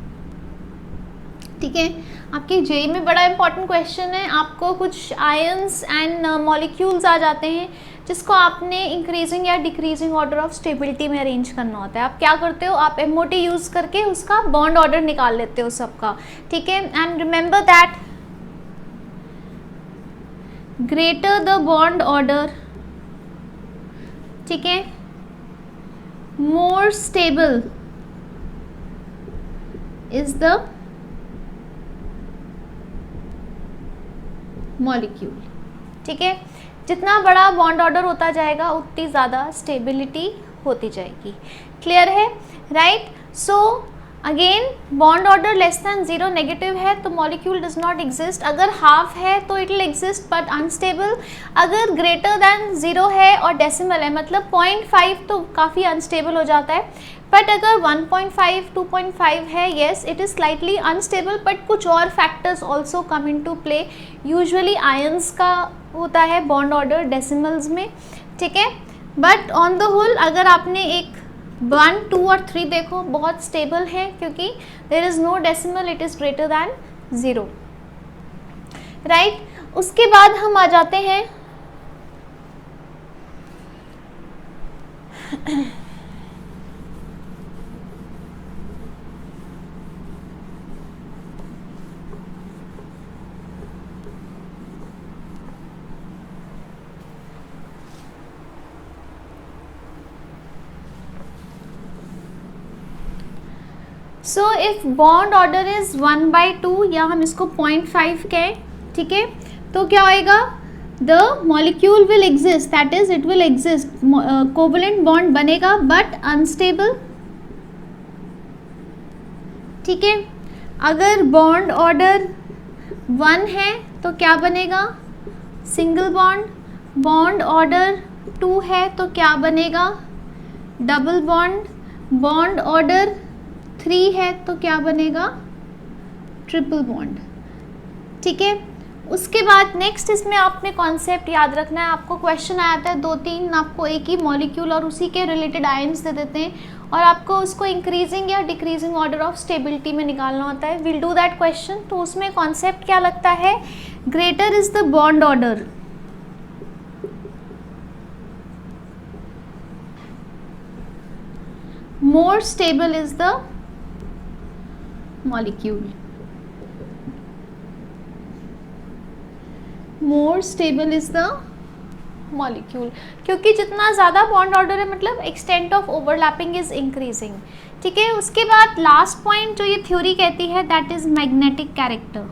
ठीक है, आपके जेई में बड़ा इंपॉर्टेंट क्वेश्चन है, आपको कुछ आयंस एंड मॉलिक्यूल्स आ जाते हैं जिसको आपने इंक्रीजिंग या डिक्रीजिंग ऑर्डर ऑफ स्टेबिलिटी में अरेंज करना होता है। आप क्या करते हो, आप एमओटी यूज़ करके उसका बॉन्ड ऑर्डर निकाल लेते हो सबका, ठीक है। And remember that greater the bond order, ठीक है, more stable is the molecule, ठीक है। जितना बड़ा बॉन्ड ऑर्डर होता जाएगा उतनी ज़्यादा स्टेबिलिटी होती जाएगी। क्लियर है, right. So again bond order less than 0 negative है तो मॉलिक्यूल डज नॉट एग्जिस्ट। अगर हाफ है तो it will exist but unstable. अगर ग्रेटर दैन 0 है और डेसिमल है मतलब 0.5 तो काफ़ी अनस्टेबल हो जाता है। बट अगर 1.5 2.5 है, yes it is slightly unstable but कुछ और factors also come into play. Usually ions का होता है बॉन्ड ऑर्डर डेसिमल्स में, ठीक है। बट ऑन द होल अगर आपने एक 1, 2 और 3 देखो बहुत स्टेबल है क्योंकि there is no decimal, it is greater than 0, right. उसके बाद हम आ जाते हैं so if bond order is 1/2 या हम इसको 0.5 कहें, ठीक है, तो क्या होएगा, the molecule will exist, that is it will exist, covalent bond बनेगा बट अनस्टेबल, ठीक है। अगर बॉन्ड ऑर्डर 1 है तो क्या बनेगा, सिंगल बॉन्ड। बॉन्ड ऑर्डर 2 है तो क्या बनेगा, डबल बॉन्ड। बॉन्ड ऑर्डर 3 है तो क्या बनेगा, ट्रिपल बॉन्ड, ठीक है। उसके बाद नेक्स्ट इसमें आपने कॉन्सेप्ट याद रखना है। आपको क्वेश्चन आया था 2-3 आपको एक ही मॉलिक्यूल और उसी के रिलेटेड आयंस दे देते हैं और आपको उसको इंक्रीजिंग या डिक्रीजिंग ऑर्डर ऑफ स्टेबिलिटी में निकालना होता है। Will do that question. तो उसमें कॉन्सेप्ट क्या लगता है, greater is the bond order, more stable is the molecule, more stable is the molecule, क्योंकि जितना ज़्यादा बॉन्ड ऑर्डर है मतलब extent of overlapping is increasing, ठीक है। उसके बाद लास्ट पॉइंट जो ये थ्योरी कहती है दैट इज मैग्नेटिक कैरेक्टर,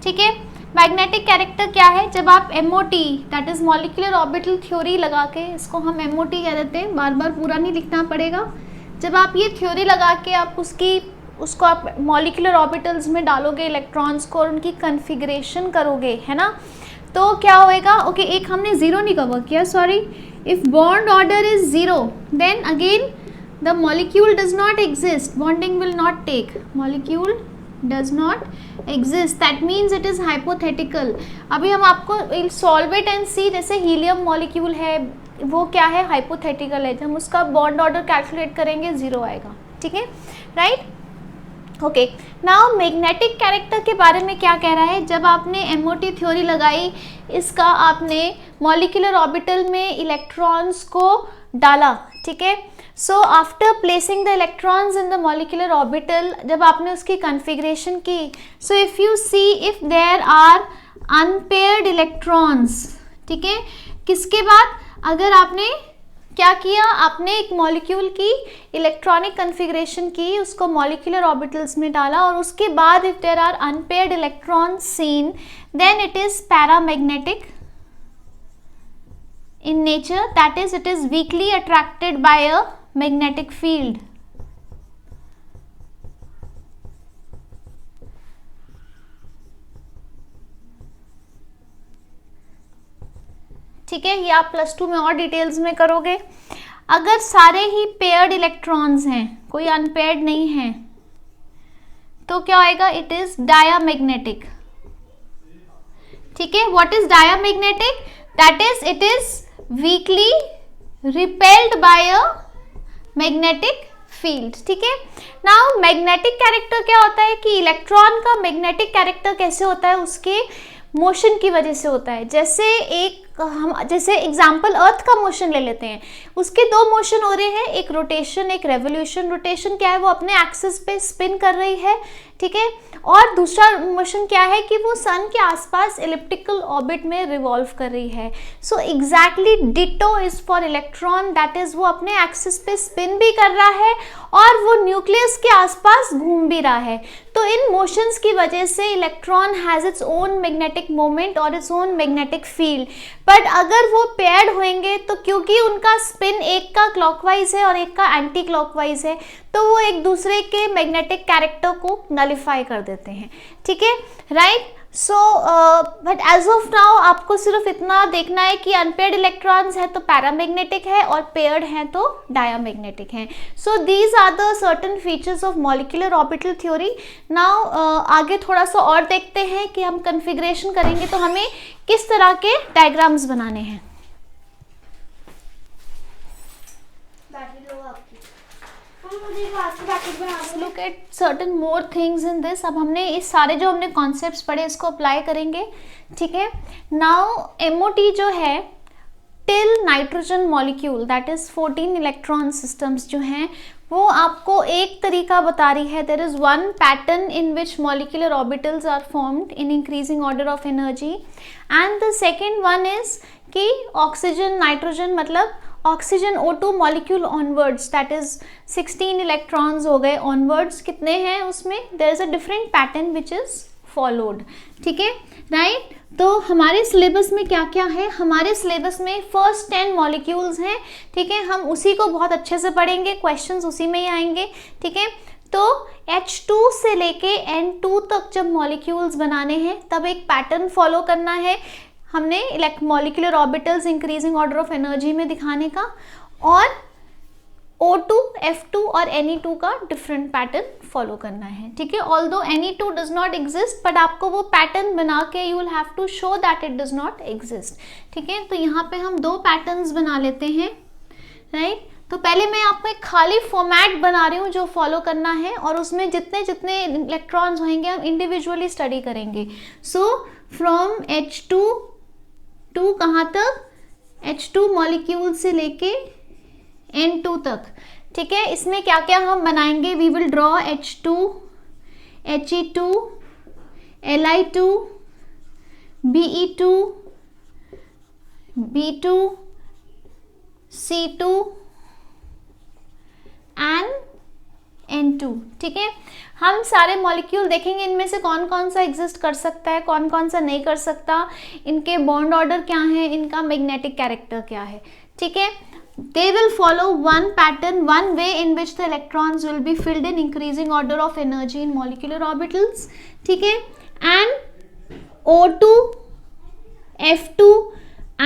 ठीक है। मैग्नेटिक कैरेक्टर क्या है, जब आप MOT that is molecular orbital theory लगा के, इसको हम MOT कह देते हैं, बार बार पूरा नहीं लिखना पड़ेगा। जब आप ये थ्योरी लगा के आप उसको आप मॉलिक्यूलर ऑर्बिटल्स में डालोगे इलेक्ट्रॉन्स को और उनकी कन्फिग्रेशन करोगे, है ना, तो क्या होएगा, ओके एक हमने 0 नहीं कवर किया, sorry. If bond order is 0 then again the molecule does not exist, bonding will not take, molecule does not exist, that means it is hypothetical। अभी हम आपको solve it and see, जैसे हीलियम मॉलिक्यूल है वो क्या है, हाइपोथेटिकल है, जब हम उसका बॉन्ड ऑर्डर कैलकुलेट करेंगे 0 आएगा, ठीक है, right. Okay, now magnetic character के बारे में क्या कह रहा है, जब आपने MOT थ्योरी लगाई, इसका आपने मॉलिक्यूलर ऑर्बिटल में इलेक्ट्रॉन्स को डाला, ठीक है। So after placing the electrons in the molecular orbital, जब आपने उसकी कन्फिग्रेशन की, so if you see if there are unpaired electrons, ठीक है, किसके बाद अगर आपने क्या किया, आपने एक मॉलिक्यूल की इलेक्ट्रॉनिक कन्फिग्रेशन की, उसको मॉलिक्यूलर ऑर्बिटल्स में डाला और उसके बाद if there are unpaired electrons seen then it is paramagnetic in nature, that is it is weakly attracted by a magnetic field, ठीक है। ये आप +2 में और डिटेल्स में करोगे। अगर सारे ही पेयर्ड इलेक्ट्रॉन्स हैं, कोई अनपेयर्ड नहीं है, तो क्या आएगा, इट इज डायामैग्नेटिक, ठीक है। What is diamagnetic, that is it is weakly repelled by a magnetic field, ठीक है। नाउ मैग्नेटिक कैरेक्टर क्या होता है कि इलेक्ट्रॉन का मैग्नेटिक कैरेक्टर कैसे होता है, उसके मोशन की वजह से होता है। जैसे एग्जांपल अर्थ का मोशन ले लेते हैं, उसके दो मोशन हो रहे हैं, एक रोटेशन एक रेवोल्यूशन। रोटेशन क्या है, वो अपने एक्सिस पे स्पिन कर रही है, ठीक है। और दूसरा मोशन क्या है कि वो सन के आसपास एलिप्टिकल ऑर्बिट में रिवॉल्व कर रही है। So exactly ditto is for electron, that is वो अपने एक्सिस पे स्पिन भी कर रहा है और वो न्यूक्लियस के आसपास घूम भी रहा है। तो इन मोशंस की वजह से electron has its own magnetic moment और its own magnetic field. But अगर वो पेयर्ड होंगे तो क्योंकि उनका स्पिन एक का क्लॉकवाइज है और एक का एंटी क्लॉकवाइज है, तो वो एक दूसरे के मैग्नेटिक कैरेक्टर को नलिफाई कर देते हैं, ठीक है, right. So but as of now आपको सिर्फ इतना देखना है कि अनपेयर्ड इलेक्ट्रॉन्स है तो पैरामैग्नेटिक है और पेयर्ड हैं तो डायामैग्नेटिक हैं। So these are the certain features of molecular orbital theory. Now आगे थोड़ा सा और देखते हैं कि हम कन्फिग्रेशन करेंगे तो हमें किस तरह के डायग्राम्स बनाने हैं। Look at certain more things in this। अब हमने इस सारे जो हमने कॉन्सेप्ट्स पढ़े इसको अप्लाई करेंगे, ठीक है। नाउ MOT जो है till nitrogen molecule, that is 14 electron systems जो हैं वो आपको एक तरीका बता रही है। There is one pattern in which molecular orbitals are formed in increasing order of energy, and the second one is कि ऑक्सीजन नाइट्रोजन मतलब oxygen O2 molecule onwards, that is 16 electrons हो गए ऑनवर्ड्स, कितने हैं उसमें, there is a different pattern which is followed, ठीक है, राइट। तो हमारे सिलेबस में क्या क्या है, हमारे सिलेबस में फर्स्ट 10 मॉलिक्यूल्स हैं, ठीक है, हम उसी को बहुत अच्छे से पढ़ेंगे, क्वेश्चंस उसी में ही आएंगे, ठीक है। तो H2 से लेके N2 तक जब मॉलिक्यूल्स बनाने हैं तब एक पैटर्न फॉलो करना है हमने molecular orbitals increasing order of energy में दिखाने का, और O2, F2 और Ne2 का डिफरेंट पैटर्न फॉलो करना है, ठीक है। Although Ne2 does not exist, but आपको वो पैटर्न बना के you will have to show that it does not exist, ठीक है। तो यहाँ पे हम दो पैटर्न्स बना लेते हैं, राइट। तो पहले मैं आपको एक खाली फॉर्मेट बना रही हूँ जो फॉलो करना है, और उसमें जितने जितने इलेक्ट्रॉन्स होंगे हम इंडिविजुअली स्टडी करेंगे। सो फ्रॉम H2 टू कहाँ तक, H2 मॉलिक्यूल से लेके N2 तक, ठीक है। इसमें क्या क्या हम बनाएंगे, we will draw H2, He2, Li2, Be2, B2, C2 and N2, ठीक है। हम सारे मॉलिक्यूल देखेंगे इनमें से कौन कौन सा एग्जिस्ट कर सकता है, कौन कौन सा नहीं कर सकता, इनके बॉन्ड ऑर्डर क्या है, इनका मैग्नेटिक कैरेक्टर क्या है, ठीक है। They will follow one pattern, one way in which the electrons will be filled in increasing order of energy in molecular orbitals, ठीक है। And O2, F2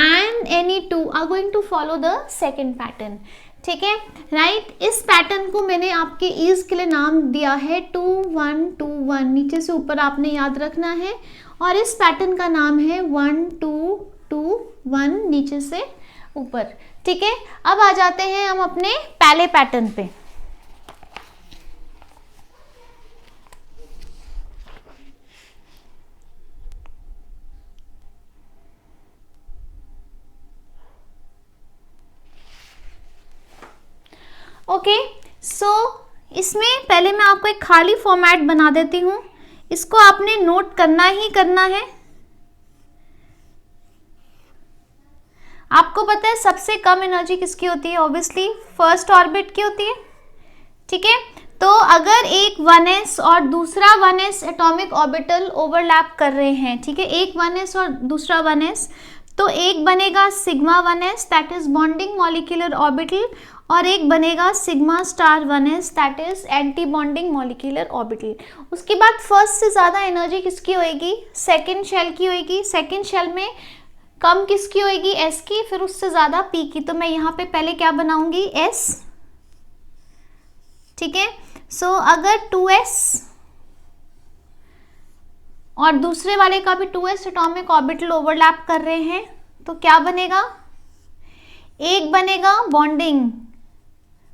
and Ne2 are going to follow the second pattern, ठीक है, राइट। इस पैटर्न को मैंने आपके ईज के लिए नाम दिया है 2 1 2 1, नीचे से ऊपर आपने याद रखना है, और इस पैटर्न का नाम है 1 2 2 1 नीचे से ऊपर, ठीक है। अब आ जाते हैं हम अपने पहले पैटर्न पे। ओके, सो इसमें पहले मैं आपको एक खाली फॉर्मेट बना देती हूँ, इसको आपने नोट करना ही करना है। आपको पता है सबसे कम एनर्जी किसकी होती है, ऑब्वियसली फर्स्ट ऑर्बिट की होती है, ठीक है। तो अगर एक 1s और दूसरा 1s एटॉमिक ऑर्बिटल ओवरलैप कर रहे हैं, ठीक है, एक 1s और दूसरा 1s, तो एक बनेगा sigma 1s that is bonding molecular orbital, और एक बनेगा sigma star 1s that is antibonding molecular orbital. उसके बाद फर्स्ट से ज़्यादा एनर्जी किसकी होएगी, सेकेंड शेल की होएगी, सेकेंड शेल में कम किसकी होएगी, s की, फिर उससे ज़्यादा p की। तो मैं यहाँ पे पहले क्या बनाऊंगी, s, ठीक है। सो अगर 2s और दूसरे वाले का भी 2s एटॉमिक ऑर्बिटल ओवरलैप कर रहे हैं तो क्या बनेगा, एक बनेगा bonding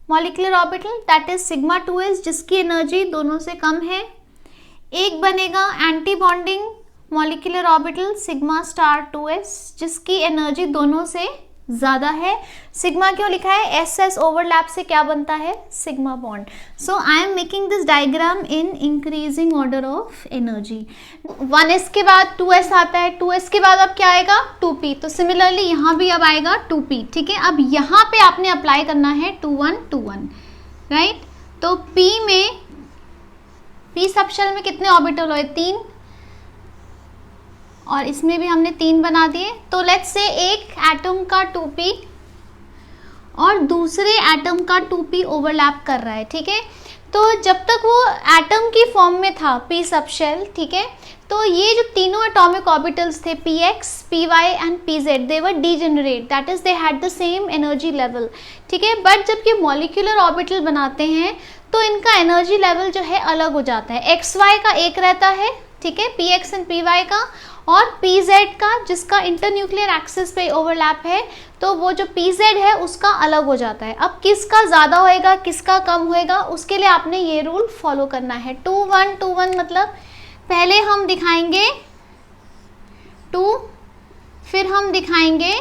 molecular orbital that is sigma 2s जिसकी एनर्जी दोनों से कम है। एक बनेगा anti bonding molecular orbital sigma star 2s जिसकी एनर्जी दोनों से ज़्यादा है। सिग्मा क्यों लिखा है? एस एस ओवरलैप से क्या बनता है? Sigma bond. So I am making this diagram in increasing order of energy. 1s के बाद 2s आता है, 2s के बाद अब क्या आएगा? 2p। तो सिमिलरली यहाँ भी अब आएगा 2p। ठीक है, अब यहाँ पे आपने अप्लाई करना है 2 1 2 1, राइट। तो p में p सबशेल में कितने ऑर्बिटल हुए? 3, और इसमें भी हमने 3 बना दिए। तो लेट्स से एक एटम का 2p और दूसरे एटम का 2p ओवरलैप कर रहा है। ठीक है, तो जब तक वो एटम की फॉर्म में था p सबशेल, ठीक है, तो ये जो तीनों एटॉमिक ऑर्बिटल्स थे px, py and pz, they were degenerate, that is they had the same energy level. ठीक है, बट जब ये मॉलिक्यूलर ऑर्बिटल बनाते हैं तो इनका एनर्जी लेवल जो है अलग हो जाता है। xy का एक रहता है, ठीक है, px एंड py का, और pz का जिसका इंटरन्यूक्लियर एक्सिस पे ओवरलैप है, तो वो जो pz है उसका अलग हो जाता है। अब किसका ज़्यादा होएगा, किसका कम होएगा, उसके लिए आपने ये रूल फॉलो करना है। 2 1 2 1 मतलब पहले हम दिखाएंगे 2, फिर हम दिखाएंगे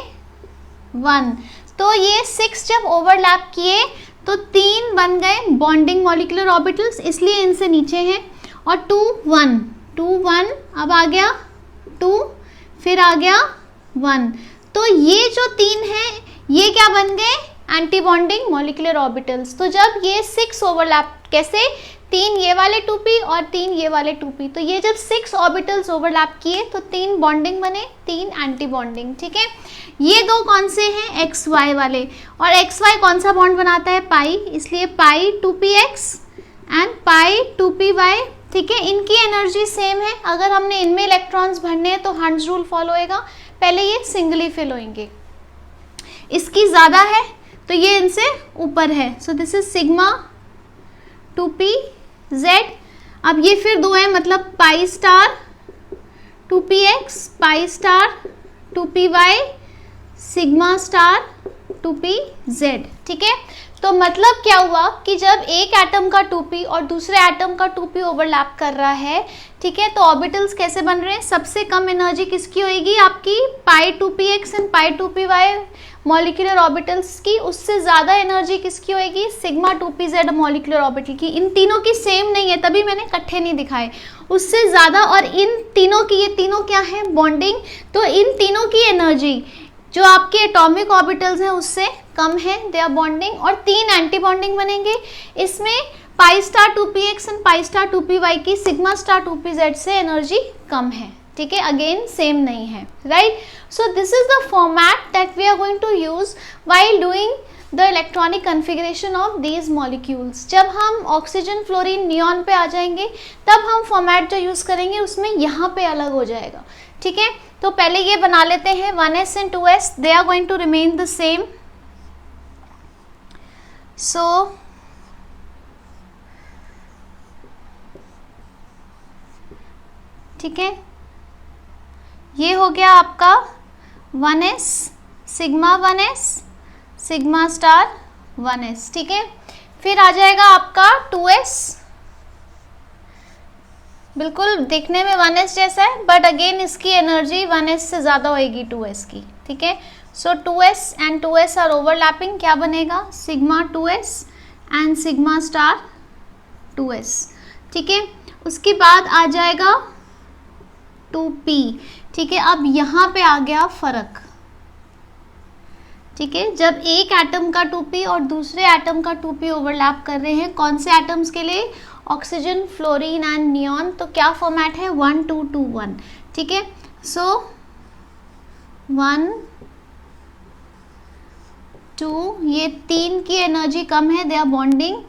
1। तो ये 6 जब ओवरलैप किए तो 3 बन गए बॉन्डिंग मॉलिक्यूलर ऑर्बिटल्स, इसलिए इनसे नीचे हैं। और 2 1 2 1 अब आ गया 2, फिर आ गया 1। तो ये जो 3 हैं ये क्या बन गए? Anti bonding molecular orbitals. तो जब ये 6 ओवरलैप, कैसे? 3 ये वाले 2p और 3 ये वाले 2p, तो ये जब 6 ऑर्बिटल्स ओवरलैप किए तो 3 बॉन्डिंग बने, 3 एंटी बॉन्डिंग। ठीक है, ये दो कौन से हैं? xy वाले। और xy कौन सा बॉन्ड बनाता है? पाई, इसलिए पाई 2px एंड पाई 2py। ठीक है, इनकी एनर्जी सेम है। अगर हमने इनमें इलेक्ट्रॉन्स भरने हैं तो हंट्स रूल फॉलो होएगा, पहले ये सिंगली फिल होंगे। इसकी ज़्यादा है तो ये इनसे ऊपर है। So this is sigma 2pz। अब ये फिर दो है, मतलब पाई star 2px, pi star 2py, sigma star 2pz। ठीक है, तो मतलब क्या हुआ कि जब एक एटम का 2p और दूसरे एटम का 2p ओवरलैप कर रहा है, ठीक है, तो ऑर्बिटल्स कैसे बन रहे हैं? सबसे कम एनर्जी किसकी होगी? आपकी पाई 2px and pi 2py molecular orbitals की। उससे ज़्यादा एनर्जी किसकी होगी? सिग्मा 2pz मॉलिक्यूलर ऑर्बिटल की। इन तीनों की सेम नहीं है, तभी मैंने इकट्ठे नहीं दिखाए। उससे ज़्यादा, और इन तीनों की, ये तीनों क्या है? बॉन्डिंग। तो इन तीनों की एनर्जी जो आपके एटॉमिक ऑर्बिटल्स हैं उससे कम है, दे आर बॉन्डिंग, और 3 एंटी बॉन्डिंग बनेंगे। इसमें पाई star 2px and pi star 2py की सिग्मा स्टार 2pz से एनर्जी कम है। ठीक है, अगेन सेम नहीं है, right. So this is the format that we are going to use while doing the electronic configuration of these molecules. जब हम ऑक्सीजन, फ्लोरीन, नियॉन पे आ जाएंगे तब हम फॉर्मेट जो यूज करेंगे उसमें यहाँ पे अलग हो जाएगा। ठीक है, तो पहले ये बना लेते हैं 1s and 2s, they are going to remain the same. So ठीक है, ये हो गया आपका 1s, sigma 1s, sigma star 1s। ठीक है, फिर आ जाएगा आपका 2s, बिल्कुल देखने में 1s जैसा है, बट अगेन इसकी एनर्जी 1s से ज़्यादा होएगी 2s की। ठीक है, सो 2s and 2s are overlapping, क्या बनेगा? Sigma 2s and sigma star 2s। ठीक है, उसके बाद आ जाएगा 2p। ठीक है, अब यहाँ पे आ गया फ़र्क। ठीक है, जब एक एटम का 2p और दूसरे एटम का 2p ओवरलैप कर रहे हैं, कौन से एटम्स के लिए? Oxygen, fluorine and neon. तो क्या फॉर्मेट है? 1 2 2 1। ठीक है, सो 1 2, ये 3 की एनर्जी कम है, दे आर बॉन्डिंग,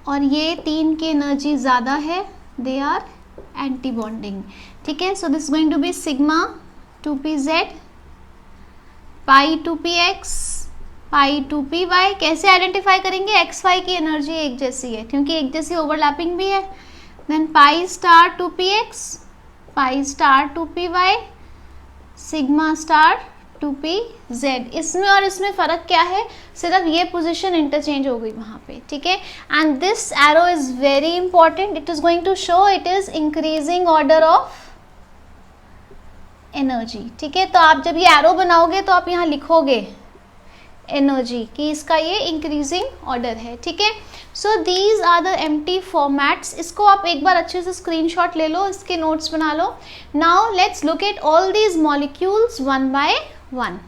और ये 3 की एनर्जी ज़्यादा है, दे आर एंटी बॉन्डिंग। ठीक है, so this going to be sigma 2pz, pi 2px, pi 2py। कैसे आइडेंटिफाई करेंगे? xy की एनर्जी एक जैसी है क्योंकि एक जैसी ओवरलैपिंग भी है। Then pi star 2px, pi star 2py, sigma star 2pz। इसमें और इसमें फ़र्क क्या है, सिर्फ ये पोजीशन इंटरचेंज हो गई वहाँ पे, ठीक है। And this arrow is very important, it is going to show it is increasing order of energy, ठीक है। तो आप जब ये एरो बनाओगे तो आप यहाँ लिखोगे एनर्जी कि इसका ये इंक्रीजिंग ऑर्डर है, ठीक है। So these are the empty formats. इसको आप एक बार अच्छे से स्क्रीनशॉट ले लो, इसके नोट्स बना लो। Now let's look at all these molecules one by one.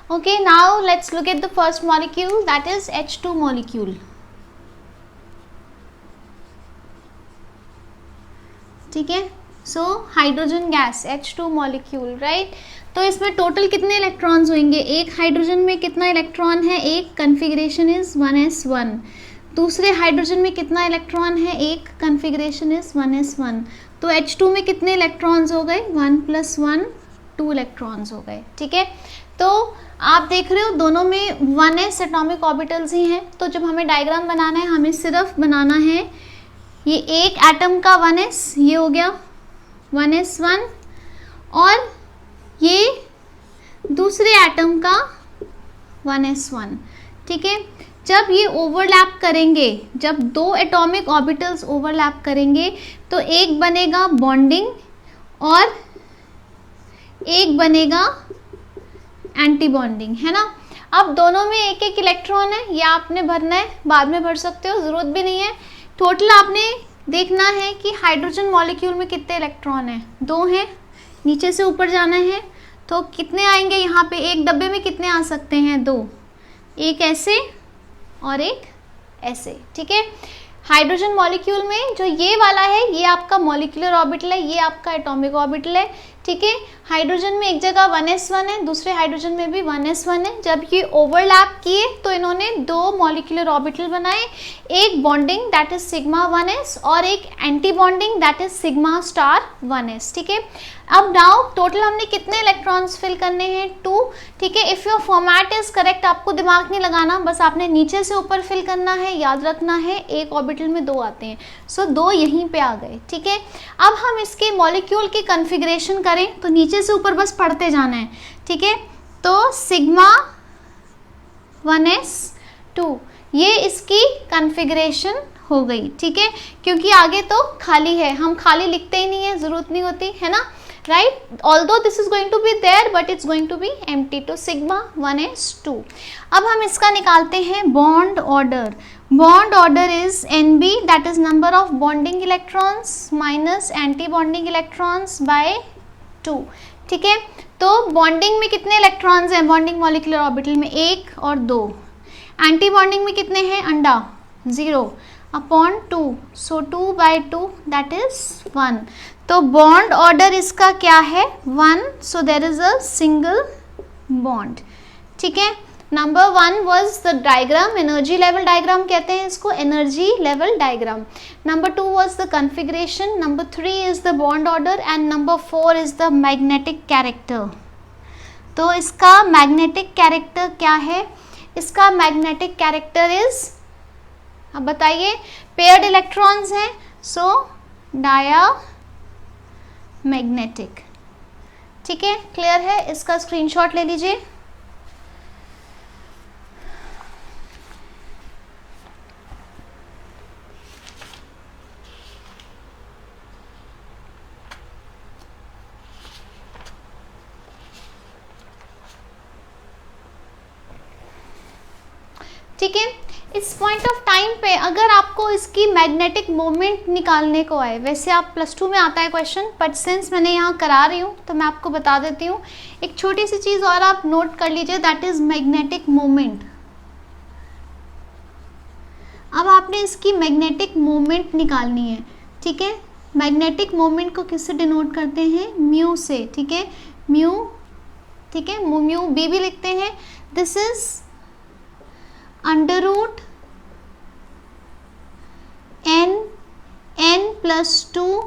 Okay, now let's look at the first molecule, that is H2 molecule. ठीक है, so hydrogen gas H2 molecule, right. तो इसमें टोटल कितने इलेक्ट्रॉन्स होंगे, एक हाइड्रोजन में कितना इलेक्ट्रॉन है, एक कन्फिग्रेशन इज 1s1। दूसरे हाइड्रोजन में कितना इलेक्ट्रॉन है, एक कन्फिग्रेशन इज 1s1। तो H2 में कितने इलेक्ट्रॉन्स हो गए, 1 + 1 2 इलेक्ट्रॉन्स हो गए, ठीक है। तो आप देख रहे हो दोनों में 1s एटॉमिक ऑर्बिटल्स ही हैं। तो जब हमें डायग्राम बनाना है, हमें सिर्फ बनाना है ये एक एटम का 1s, ये हो गया 1s1, और ये दूसरे एटम का 1s1, ठीक है। जब ये ओवरलैप करेंगे, जब दो एटॉमिक ऑर्बिटल्स ओवरलैप करेंगे तो एक बनेगा बॉन्डिंग और एक बनेगा एंटी बॉन्डिंग, है ना। अब दोनों में एक एक इलेक्ट्रॉन है, ये आपने भरना है, बाद में भर सकते हो, ज़रूरत भी नहीं है। टोटल आपने देखना है कि हाइड्रोजन मॉलिक्यूल में कितने इलेक्ट्रॉन हैं, 2 हैं। नीचे से ऊपर जाना है तो कितने आएंगे यहाँ पे, एक डब्बे में कितने आ सकते हैं, 2, एक ऐसे और एक ऐसे, ठीक है। हाइड्रोजन मॉलिक्यूल में जो ये वाला है ये आपका मॉलिक्यूलर ऑर्बिटल है, ये आपका एटॉमिक ऑर्बिटल है, ठीक है। हाइड्रोजन में एक जगह 1s1 है, दूसरे हाइड्रोजन में भी 1s1 है। जब ये ओवरलैप किए तो इन्होंने 2 मॉलिक्यूलर ऑर्बिटल बनाए, एक bonding that is sigma 1s और एक anti bonding that is sigma star 1s, ठीक है। अब नाउ टोटल हमने कितने इलेक्ट्रॉन्स फिल करने हैं, 2, ठीक है। If your format is correct, आपको दिमाग नहीं लगाना, बस आपने नीचे से ऊपर फिल करना है, याद रखना है एक ऑर्बिटल में 2 आते हैं, सो 2 यहीं पे आ गए, ठीक है। अब हम इसके मॉलिक्यूल की कन्फिग्रेशन करें तो नीचे से ऊपर बस पढ़ते जाना है, ठीक है। तो सिग्मा 1s2 ये इसकी कन्फिग्रेशन हो गई, ठीक है, क्योंकि आगे तो खाली है, हम खाली लिखते ही नहीं है, ज़रूरत नहीं होती है ना, right. Although this is going to be there but it's going to be empty, तो सिग्मा 1s2। अब हम इसका निकालते हैं bond order. Bond order is Nb, that is number of bonding electrons minus anti bonding electrons by 2, ठीक है। तो बॉन्डिंग में कितने इलेक्ट्रॉन्स हैं, बॉन्डिंग मॉलिक्यूलर ऑर्बिटल में 1 और 2, एंटी बॉन्डिंग में कितने हैं, अंडा 0/2, सो 2/2 दैट इज 1। तो बॉन्ड ऑर्डर इसका क्या है, 1, so there is a single bond, ठीक है। Number 1 was the diagram, energy level diagram कहते हैं इसको, energy level diagram. Number 2 was the configuration, number 3 is the bond order and number 4 is the magnetic character। तो इसका मैग्नेटिक कैरेक्टर क्या है, इसका मैग्नेटिक कैरेक्टर इज, अब बताइए, पेयर्ड इलेक्ट्रॉन्स हैं, सो डाया मैग्नेटिक, ठीक है। क्लियर है, इसका स्क्रीनशॉट ले लीजिए। ठीक है, इस पॉइंट ऑफ टाइम पे अगर आपको इसकी मैग्नेटिक मोमेंट निकालने को आए, वैसे आप +2 में आता है क्वेश्चन, बट सिंस मैंने यहाँ करा रही हूँ तो मैं आपको बता देती हूँ। एक छोटी सी चीज़ और आप नोट कर लीजिए, दैट इज मैग्नेटिक मोमेंट। अब आपने इसकी मैग्नेटिक मोमेंट निकालनी है, ठीक है। मैग्नेटिक मोमेंट को किससे डिनोट करते हैं, म्यू से, ठीक है, म्यू, ठीक है, म्यू बी भी लिखते हैं। This is √n n+2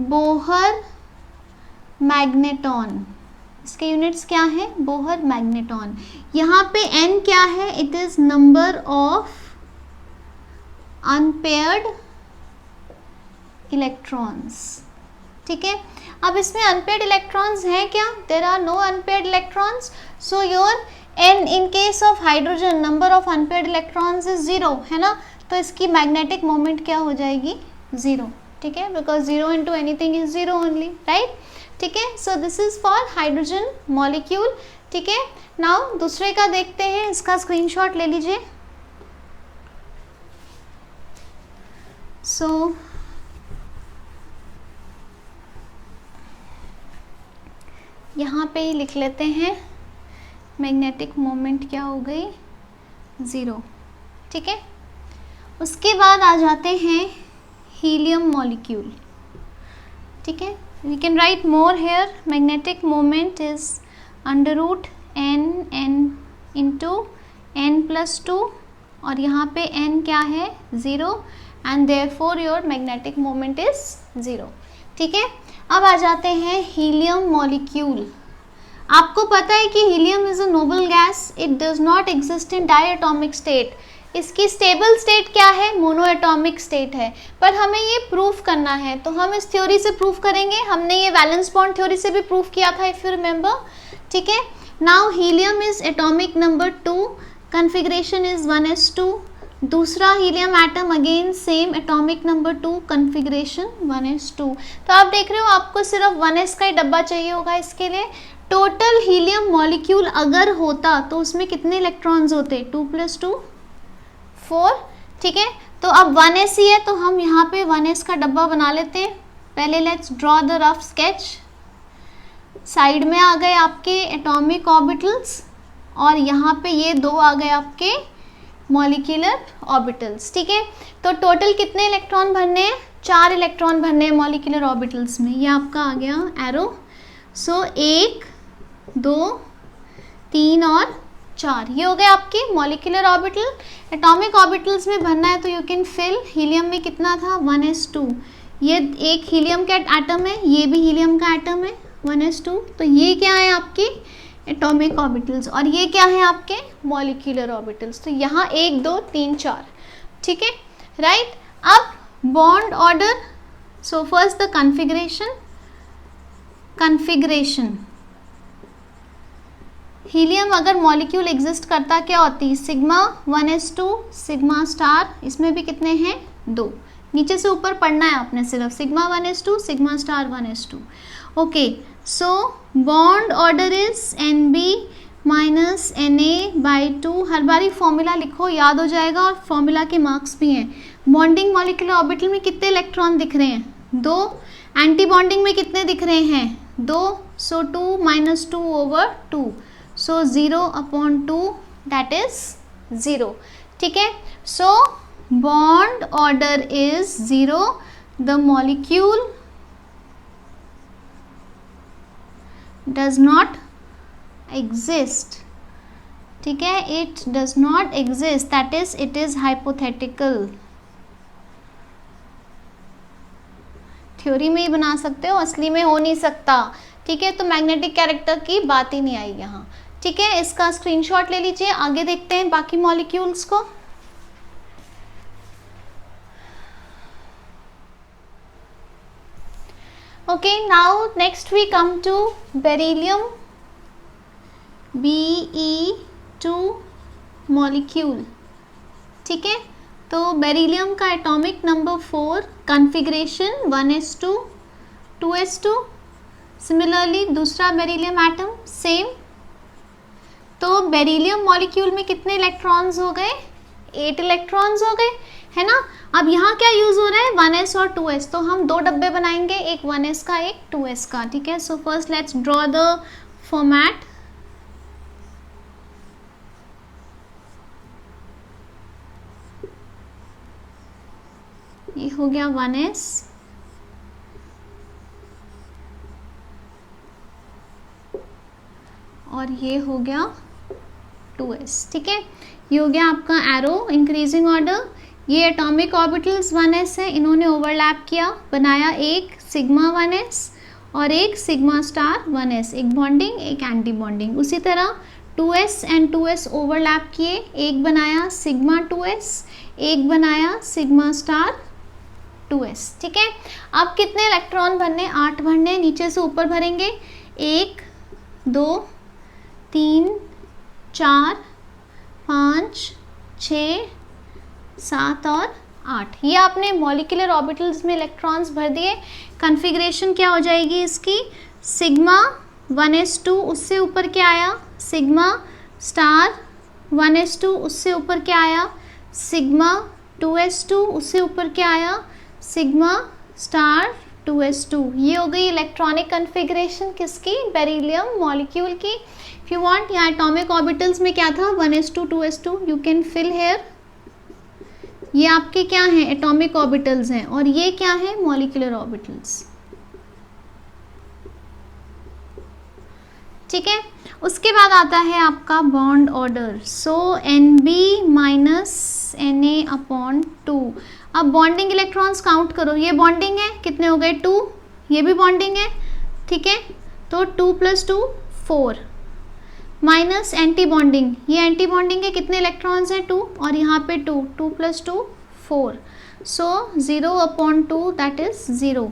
Bohr magneton, इसके यूनिट्स क्या है, बोहर मैग्नेटॉन। यहाँ पे n क्या है, it is number of unpaired electrons, ठीक है। अब इसमें अनपेयर्ड इलेक्ट्रॉन्स हैं क्या? There are no unpaired electrons, so your N in case of hydrogen number of unpaired electrons is 0, है ना, तो इसकी मैग्नेटिक मोमेंट क्या हो जाएगी? 0, ठीक है, because 0 into anything is 0 only, right, ठीक है। So this is for hydrogen molecule, ठीक है। नाउ दूसरे का देखते हैं, इसका स्क्रीनशॉट ले लीजिए। सो यहाँ पे ही लिख लेते हैं, मैग्नेटिक मोमेंट क्या हो गई? 0, ठीक है। उसके बाद आ जाते हैं हीलियम मॉलिक्यूल, ठीक है। We can write more here, magnetic moment is √n into n+2 और यहाँ पे n क्या है? 0, and therefore your magnetic moment is 0, ठीक है। अब आ जाते हैं हीलियम मॉलिक्यूल। आपको पता है कि helium is a noble gas, it does not exist in diatomic state. इसकी स्टेबल स्टेट क्या है? मोनोएटॉमिक स्टेट है, पर हमें ये प्रूफ करना है, तो हम इस थ्योरी से प्रूफ करेंगे। हमने ये वैलेंस बॉन्ड थ्योरी से भी प्रूफ किया था, इफ यू रिमेंबर, ठीक है। Now helium is atomic number 2, configuration is 1s2। दूसरा helium atom again same atomic number 2, configuration 1s2। तो आप देख रहे हो, आपको सिर्फ 1s का ही डब्बा चाहिए होगा इसके लिए। टोटल हीलियम मॉलिक्यूल अगर होता तो उसमें कितने इलेक्ट्रॉन्स होते? 2 + 2 4, ठीक है। तो अब 1s ही है, तो हम यहाँ पे 1s का डब्बा बना लेते हैं। पहले let's draw the rough sketch. Side में आ गए आपके एटॉमिक ऑर्बिटल्स और यहाँ पे ये 2 आ गए आपके मॉलिक्यूलर ऑर्बिटल्स, ठीक है। तो टोटल कितने इलेक्ट्रॉन भरने हैं? 4 इलेक्ट्रॉन भरने हैं मॉलिक्यूलर ऑर्बिटल्स में। ये आपका आ गया एरो। सो 1 2 3 और 4, ये हो गए आपके मॉलिक्यूलर ऑर्बिटल। एटॉमिक ऑर्बिटल्स में भरना है तो यू कैन फिल। हीलियम में कितना था? 1s2। ये एक हीलियम का एटम है, ये भी हीलियम का एटम है, 1s2। तो ये क्या है आपके एटॉमिक ऑर्बिटल्स और ये क्या है आपके मॉलिक्यूलर ऑर्बिटल्स। तो यहाँ 1 2 3 4, ठीक है, राइट। अब bond order, so first the configuration. Helium अगर मॉलिक्यूल एग्जिस्ट करता क्या होती? सिग्मा 1s2 सिग्मा स्टार, इसमें भी कितने हैं? 2। नीचे से ऊपर पढ़ना है आपने सिर्फ, sigma 1s2 sigma star 1s2, okay. So bond order is Nb - Na/2। हर बारी फॉर्मूला लिखो, याद हो जाएगा, और फॉर्मूला के मार्क्स भी हैं। बॉन्डिंग मॉलिक्यूलर ऑर्बिटल में कितने इलेक्ट्रॉन दिख रहे हैं? 2। एंटी बॉन्डिंग में कितने दिख रहे हैं? 2। सो 2 - 2/2, सो 0/2, दैट इज 0, ठीक है। सो bond order is 0, the molecule does not exist, ठीक है, it does not exist, that is it is hypothetical। Theory में ही बना सकते हो, असली में हो नहीं सकता, ठीक है। तो मैग्नेटिक कैरेक्टर की बात ही नहीं आई यहाँ, ठीक है। इसका स्क्रीनशॉट ले लीजिए। आगे देखते हैं बाकी मॉलिक्यूल्स को। Okay, now next we come to beryllium, Be2 molecule, ठीक है। तो बेरिलियम का atomic number 4, configuration 1s2 2s2। Similarly दूसरा बेरिलियम एटम सेम। तो बेरिलियम मॉलिक्यूल में कितने इलेक्ट्रॉन्स हो गए? 8 इलेक्ट्रॉन्स हो गए, है ना। अब यहाँ क्या यूज हो रहा है? 1s और 2s, तो हम 2 डब्बे बनाएंगे, एक 1s का एक 2s का, ठीक है। So first let's draw the format. ये हो गया 1s, और ये हो गया 2s, ठीक है। ये हो गया आपका एरो इंक्रीजिंग ऑर्डर। ये एटॉमिक ऑर्बिटल्स 1s है, इन्होंने ओवरलैप किया, बनाया एक सिग्मा 1s और एक सिग्मा स्टार 1s, एक बॉन्डिंग एक एंटी बॉन्डिंग। उसी तरह 2s एंड 2s ओवरलैप किए, एक बनाया सिग्मा 2s, एक बनाया सिग्मा स्टार 2s। ठीक है, अब कितने इलेक्ट्रॉन भरने, 8 भरने, नीचे से ऊपर भरेंगे 1 2 3 4 5 6 7 और 8। ये आपने मॉलिक्यूलर ऑर्बिटल्स में इलेक्ट्रॉन्स भर दिए। कॉन्फ़िगरेशन क्या हो जाएगी इसकी, सिग्मा 1s2, उससे ऊपर क्या आया सिग्मा स्टार 1s2, उससे ऊपर क्या आया सिग्मा 2s2, उससे ऊपर क्या आया सिग्मा स्टार 2s2। ये हो गई इलेक्ट्रॉनिक कॉन्फ़िगरेशन किसकी, बेरिलियम मॉलिक्यूल की। इफ यू वांट, यहाँ एटॉमिक ऑर्बिटल्स में क्या था 1s2 2s2, you can fill hair. ये आपके क्या हैं, एटॉमिक ऑर्बिटल्स हैं, और ये क्या है मॉलिक्यूलर ऑर्बिटल्स। ठीक है, उसके बाद आता है आपका बॉन्ड ऑर्डर। सो Nb माइनस Na/2। अब बॉन्डिंग इलेक्ट्रॉन्स काउंट करो, ये बॉन्डिंग है, कितने हो गए 2, ये भी बॉन्डिंग है। ठीक है, तो 2 + 2 4, माइनस एंटी बॉन्डिंग, ये एंटी बॉन्डिंग है, कितने इलेक्ट्रॉन्स हैं 2, और यहाँ पे 2 + 2 4, सो 0/2 दैट इज 0।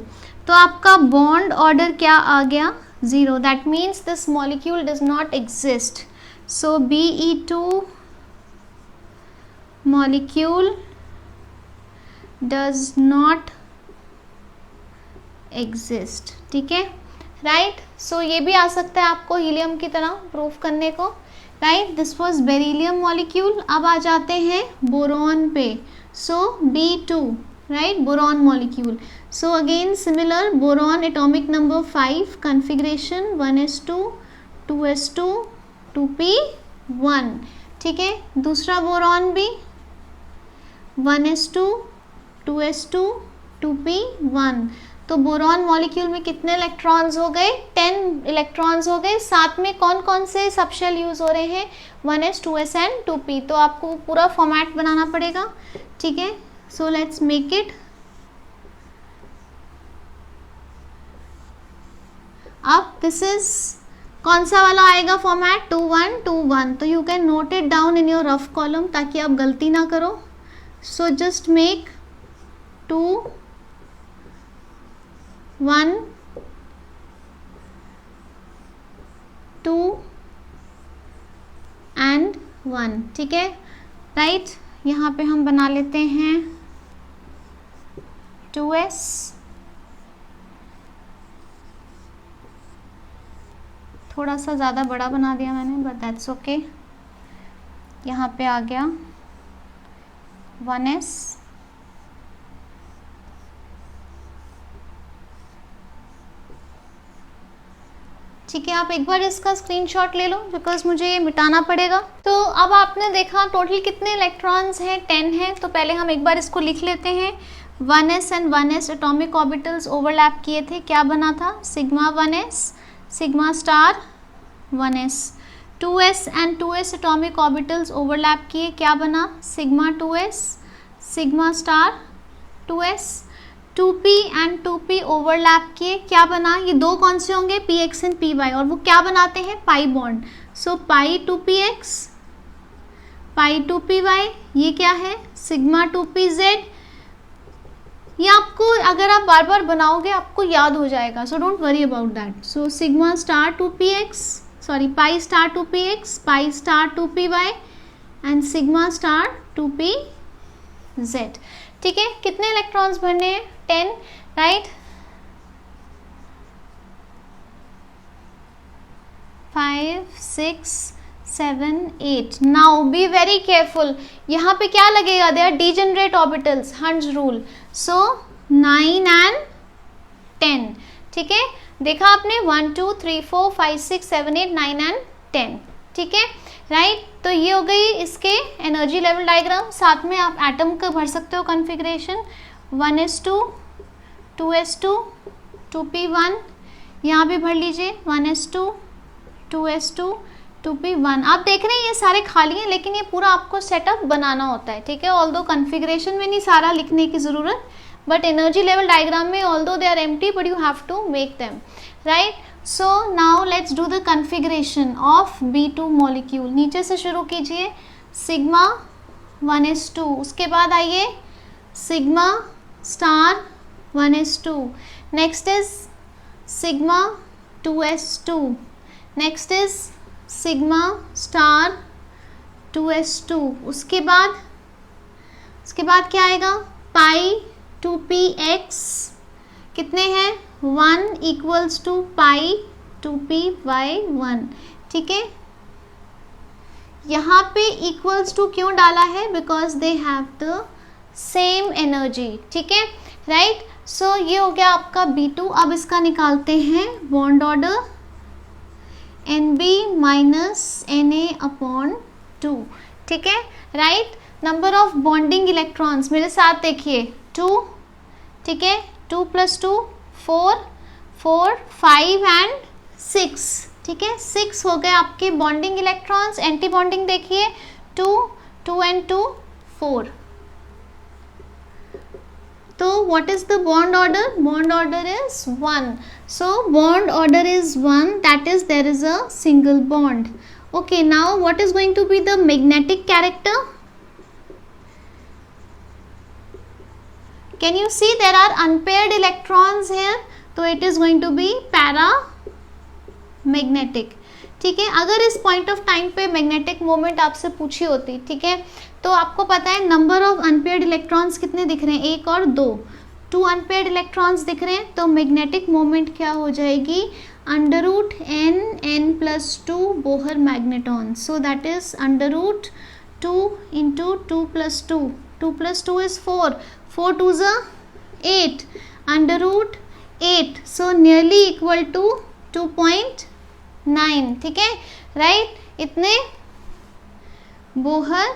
तो आपका बॉन्ड ऑर्डर क्या आ गया 0, that means this molecule does not exist. So Be2 molecule does not exist. ठीक है, राइट। सो ये भी आ सकता है आपको हीलियम की तरह प्रूव करने को, right. This was beryllium molecule. अब आ जाते हैं बोरॉन पे। सो B2, right, boron molecule. So again similar, boron atomic number 5, configuration 1s2 2s2 2p1। ठीक है, दूसरा बोरॉन भी 1s2 2s2 2p1। तो बोरॉन मॉलिक्यूल में कितने इलेक्ट्रॉन्स हो गए, 10 इलेक्ट्रॉन्स हो गए। साथ में कौन कौन से सबशेल यूज हो रहे हैं 1s 2s एंड 2p। तो आपको पूरा फॉर्मेट बनाना पड़ेगा। ठीक है, सो लेट्स मेक इट। अब दिस इज कौन सा वाला आएगा फॉर्मेट 2 1 2 1। तो you can note it down in your rough column ताकि आप गलती ना करो। So just make 2 1 2 and 1। ठीक है, राइट। यहाँ पे हम बना लेते हैं 2s, थोड़ा सा ज़्यादा बड़ा बना दिया मैंने, बट दैट्स ओके। यहाँ पे आ गया 1s, ठीक है। आप एक बार इसका स्क्रीनशॉट ले लो बिकॉज मुझे ये मिटाना पड़ेगा। तो अब आपने देखा टोटल कितने इलेक्ट्रॉन्स हैं, 10 हैं। तो पहले हम एक बार इसको लिख लेते हैं। 1s and 1s atomic orbitals overlap किए थे, क्या बना था sigma 1s sigma star 1s। 2s and 2s atomic orbitals overlap किए, क्या बना sigma 2s sigma star 2s। 2p and 2p overlap किए, क्या बना, ये दो कौन से होंगे px एंड py, और वो क्या बनाते हैं पाई बॉन्ड। सो पाई 2px पाई 2py, ये क्या है सिग्मा 2pz। ये आपको अगर आप बार बार बनाओगे आपको याद हो जाएगा, so don't worry about that. So sigma star 2px, sorry pi star 2px pi star 2py and sigma star 2pz। ठीक है, कितने इलेक्ट्रॉन्स भरने हैं 10, right. 5 6 7 8। Now be very careful, यहाँ पे क्या लगेगा, they are degenerate orbitals, Hund's rule. So 9 and 10। ठीक है, देखा आपने 1 2 3 4 5 6 7 8 9 एंड 10। ठीक है, राइट। तो ये हो गई इसके एनर्जी लेवल डायग्राम। साथ में आप एटम का भर सकते हो कॉन्फ़िगरेशन 1s2 2s2 2p1, यहाँ भी भर लीजिए 1s2 2s2 2p1। आप देख रहे हैं ये सारे खाली हैं, लेकिन ये पूरा आपको सेटअप बनाना होता है। ठीक है, ऑल्दो कॉन्फ़िगरेशन में नहीं सारा लिखने की ज़रूरत, बट एनर्जी लेवल डायग्राम में although they are empty but you have to make them, right. So now let's do the configuration of B2 molecule. नीचे से शुरू कीजिए, सिग्मा 1s2, उसके बाद आइए sigma star 1s2. Next is sigma 2s2. Next is sigma star 2s2. उसके बाद क्या आएगा, पाई 2px कितने हैं 1 इक्वल्स टू पाई 2p/1. ठीक है, यहाँ पे इक्वल्स टू क्यों डाला है, because they have the same energy. ठीक है, राइट. सो ये हो गया आपका B2. अब इसका निकालते हैं bond order, NB minus Na/2. ठीक है, right. Number of bonding electrons मेरे साथ देखिए 2. ठीक है, 2 + 2 4, 4 5 एंड 6. ठीक है, 6 हो गए आपके बॉन्डिंग इलेक्ट्रॉन्स. एंटी बॉन्डिंग देखिए 2, 2 एंड 2 4. तो what is the bond order? Bond order is 1. So bond order is 1, that is there is a single bond. Okay, now what is going to be the magnetic character? Can you see there are unpaired electrons here? तो it is going to be paramagnetic. ठीक है, अगर इस पॉइंट ऑफ टाइम पे मैग्नेटिक मोमेंट आपसे पूछी होती, ठीक है, तो आपको पता है नंबर ऑफ अनपेयर्ड इलेक्ट्रॉन्स कितने दिख रहे हैं, 1 और 2. 2 अनपेयर्ड इलेक्ट्रॉन्स दिख रहे हैं, तो मैग्नेटिक मोमेंट क्या हो जाएगी, √n+2 Bohr magneton. So that is √2 × 2 + 2. 2 + 2 is 4. 4 2s are 8. √8. So nearly equal to 2.9. ठीक है, राइट. इतने बोहर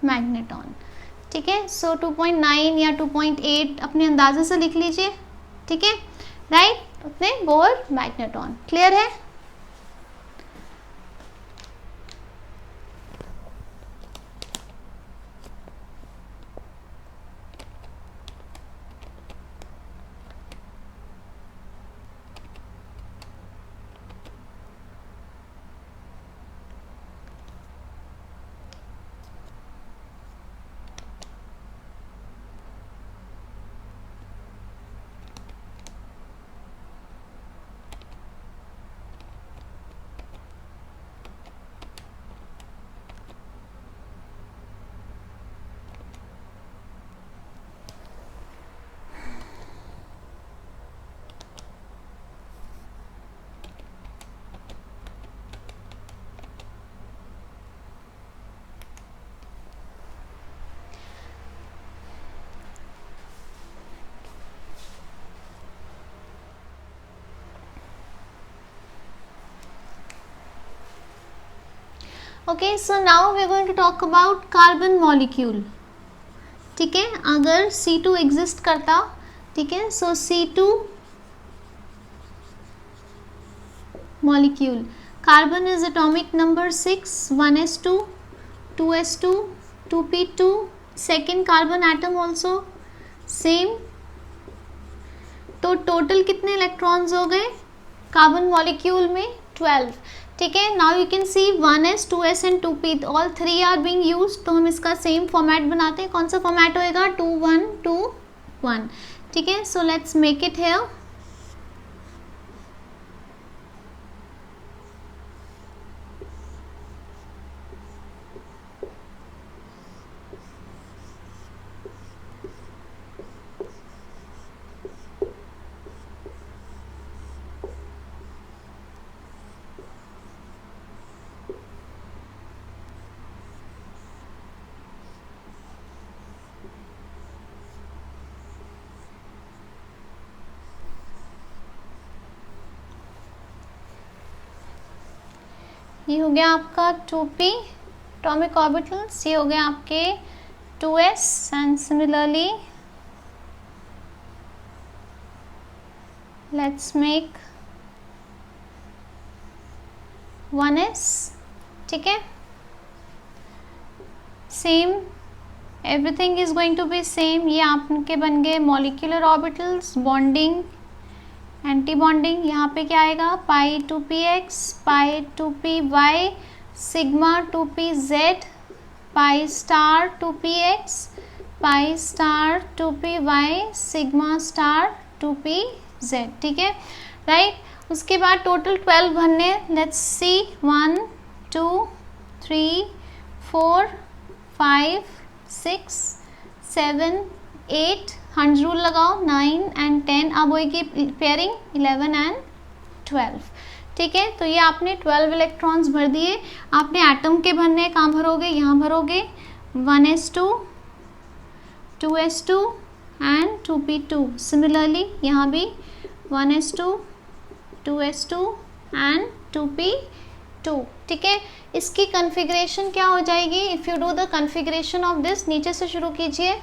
मैग्नेटॉन. ठीक है, सो 2.9 या 2.8 अपने अंदाजे से लिख लीजिए. ठीक है, राइट. उतने बोहर मैग्नेटॉन. क्लियर है? Okay, so now we are going to talk about carbon molecule. ठीक है, अगर C2 एग्जिस्ट करता, ठीक है, सो C2 molecule, carbon is atomic number 6, 1s2, 2s2, 2p2, second carbon atom also same. तो टोटल कितने इलेक्ट्रॉन्स हो गए कार्बन मॉलिक्यूल में? 12. ठीक है, now you can see 1s, 2s and 2p all 3 are being used. तो हम इसका सेम फॉर्मेट बनाते हैं. कौन सा फॉर्मेट होएगा? 2 1 2 1. ठीक है, so let's make it here. ये हो गया आपका 2p एटॉमिक ऑर्बिटल्स. ये हो गया आपके 2s and similarly let's make 1s. ठीक है, same everything is going to be same. ये आपके बन गए molecular orbitals. Bonding, anti bonding, यहाँ पे क्या आएगा? Pi 2px, pi 2py, sigma 2pz, pi star 2px, pi star 2py sigma star 2pz, ठीक है राइट। उसके बाद टोटल 12 भरने, लेट्स सी 1 2 3 4 5 6 7 8, 100 रूल लगाओ, 9 and 10, अब होगी पेयरिंग 11 and 12, ठीक है। तो ये आपने 12 इलेक्ट्रॉन्स भर दिए। आपने एटम के भरने, कहाँ भरोगे, यहाँ भरोगे 1s2 2s2 and 2p2। Similarly यहाँ भी 1s2 2s2 एंड 2p2, ठीक है। इसकी कन्फिग्रेशन क्या हो जाएगी, if you do the configuration of this, नीचे से शुरू कीजिए।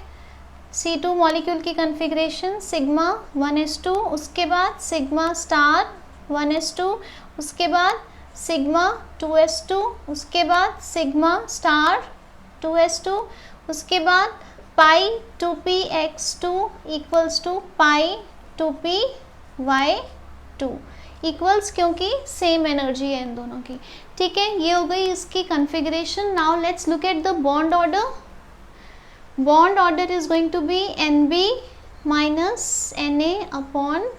C2 मॉलिक्यूल की कन्फिग्रेशन सिग्मा 1s2, उसके बाद सिग्मा स्टार 1s2, उसके बाद सिग्मा 2s2, उसके बाद सिग्मा स्टार 2s2, उसके बाद pi 2px2 equals to pi 2py2 equals, क्योंकि सेम एनर्जी है इन दोनों की, ठीक है। ये हो गई इसकी configuration. Now let's look at the bond order. Bond order is going to be NB minus Na upon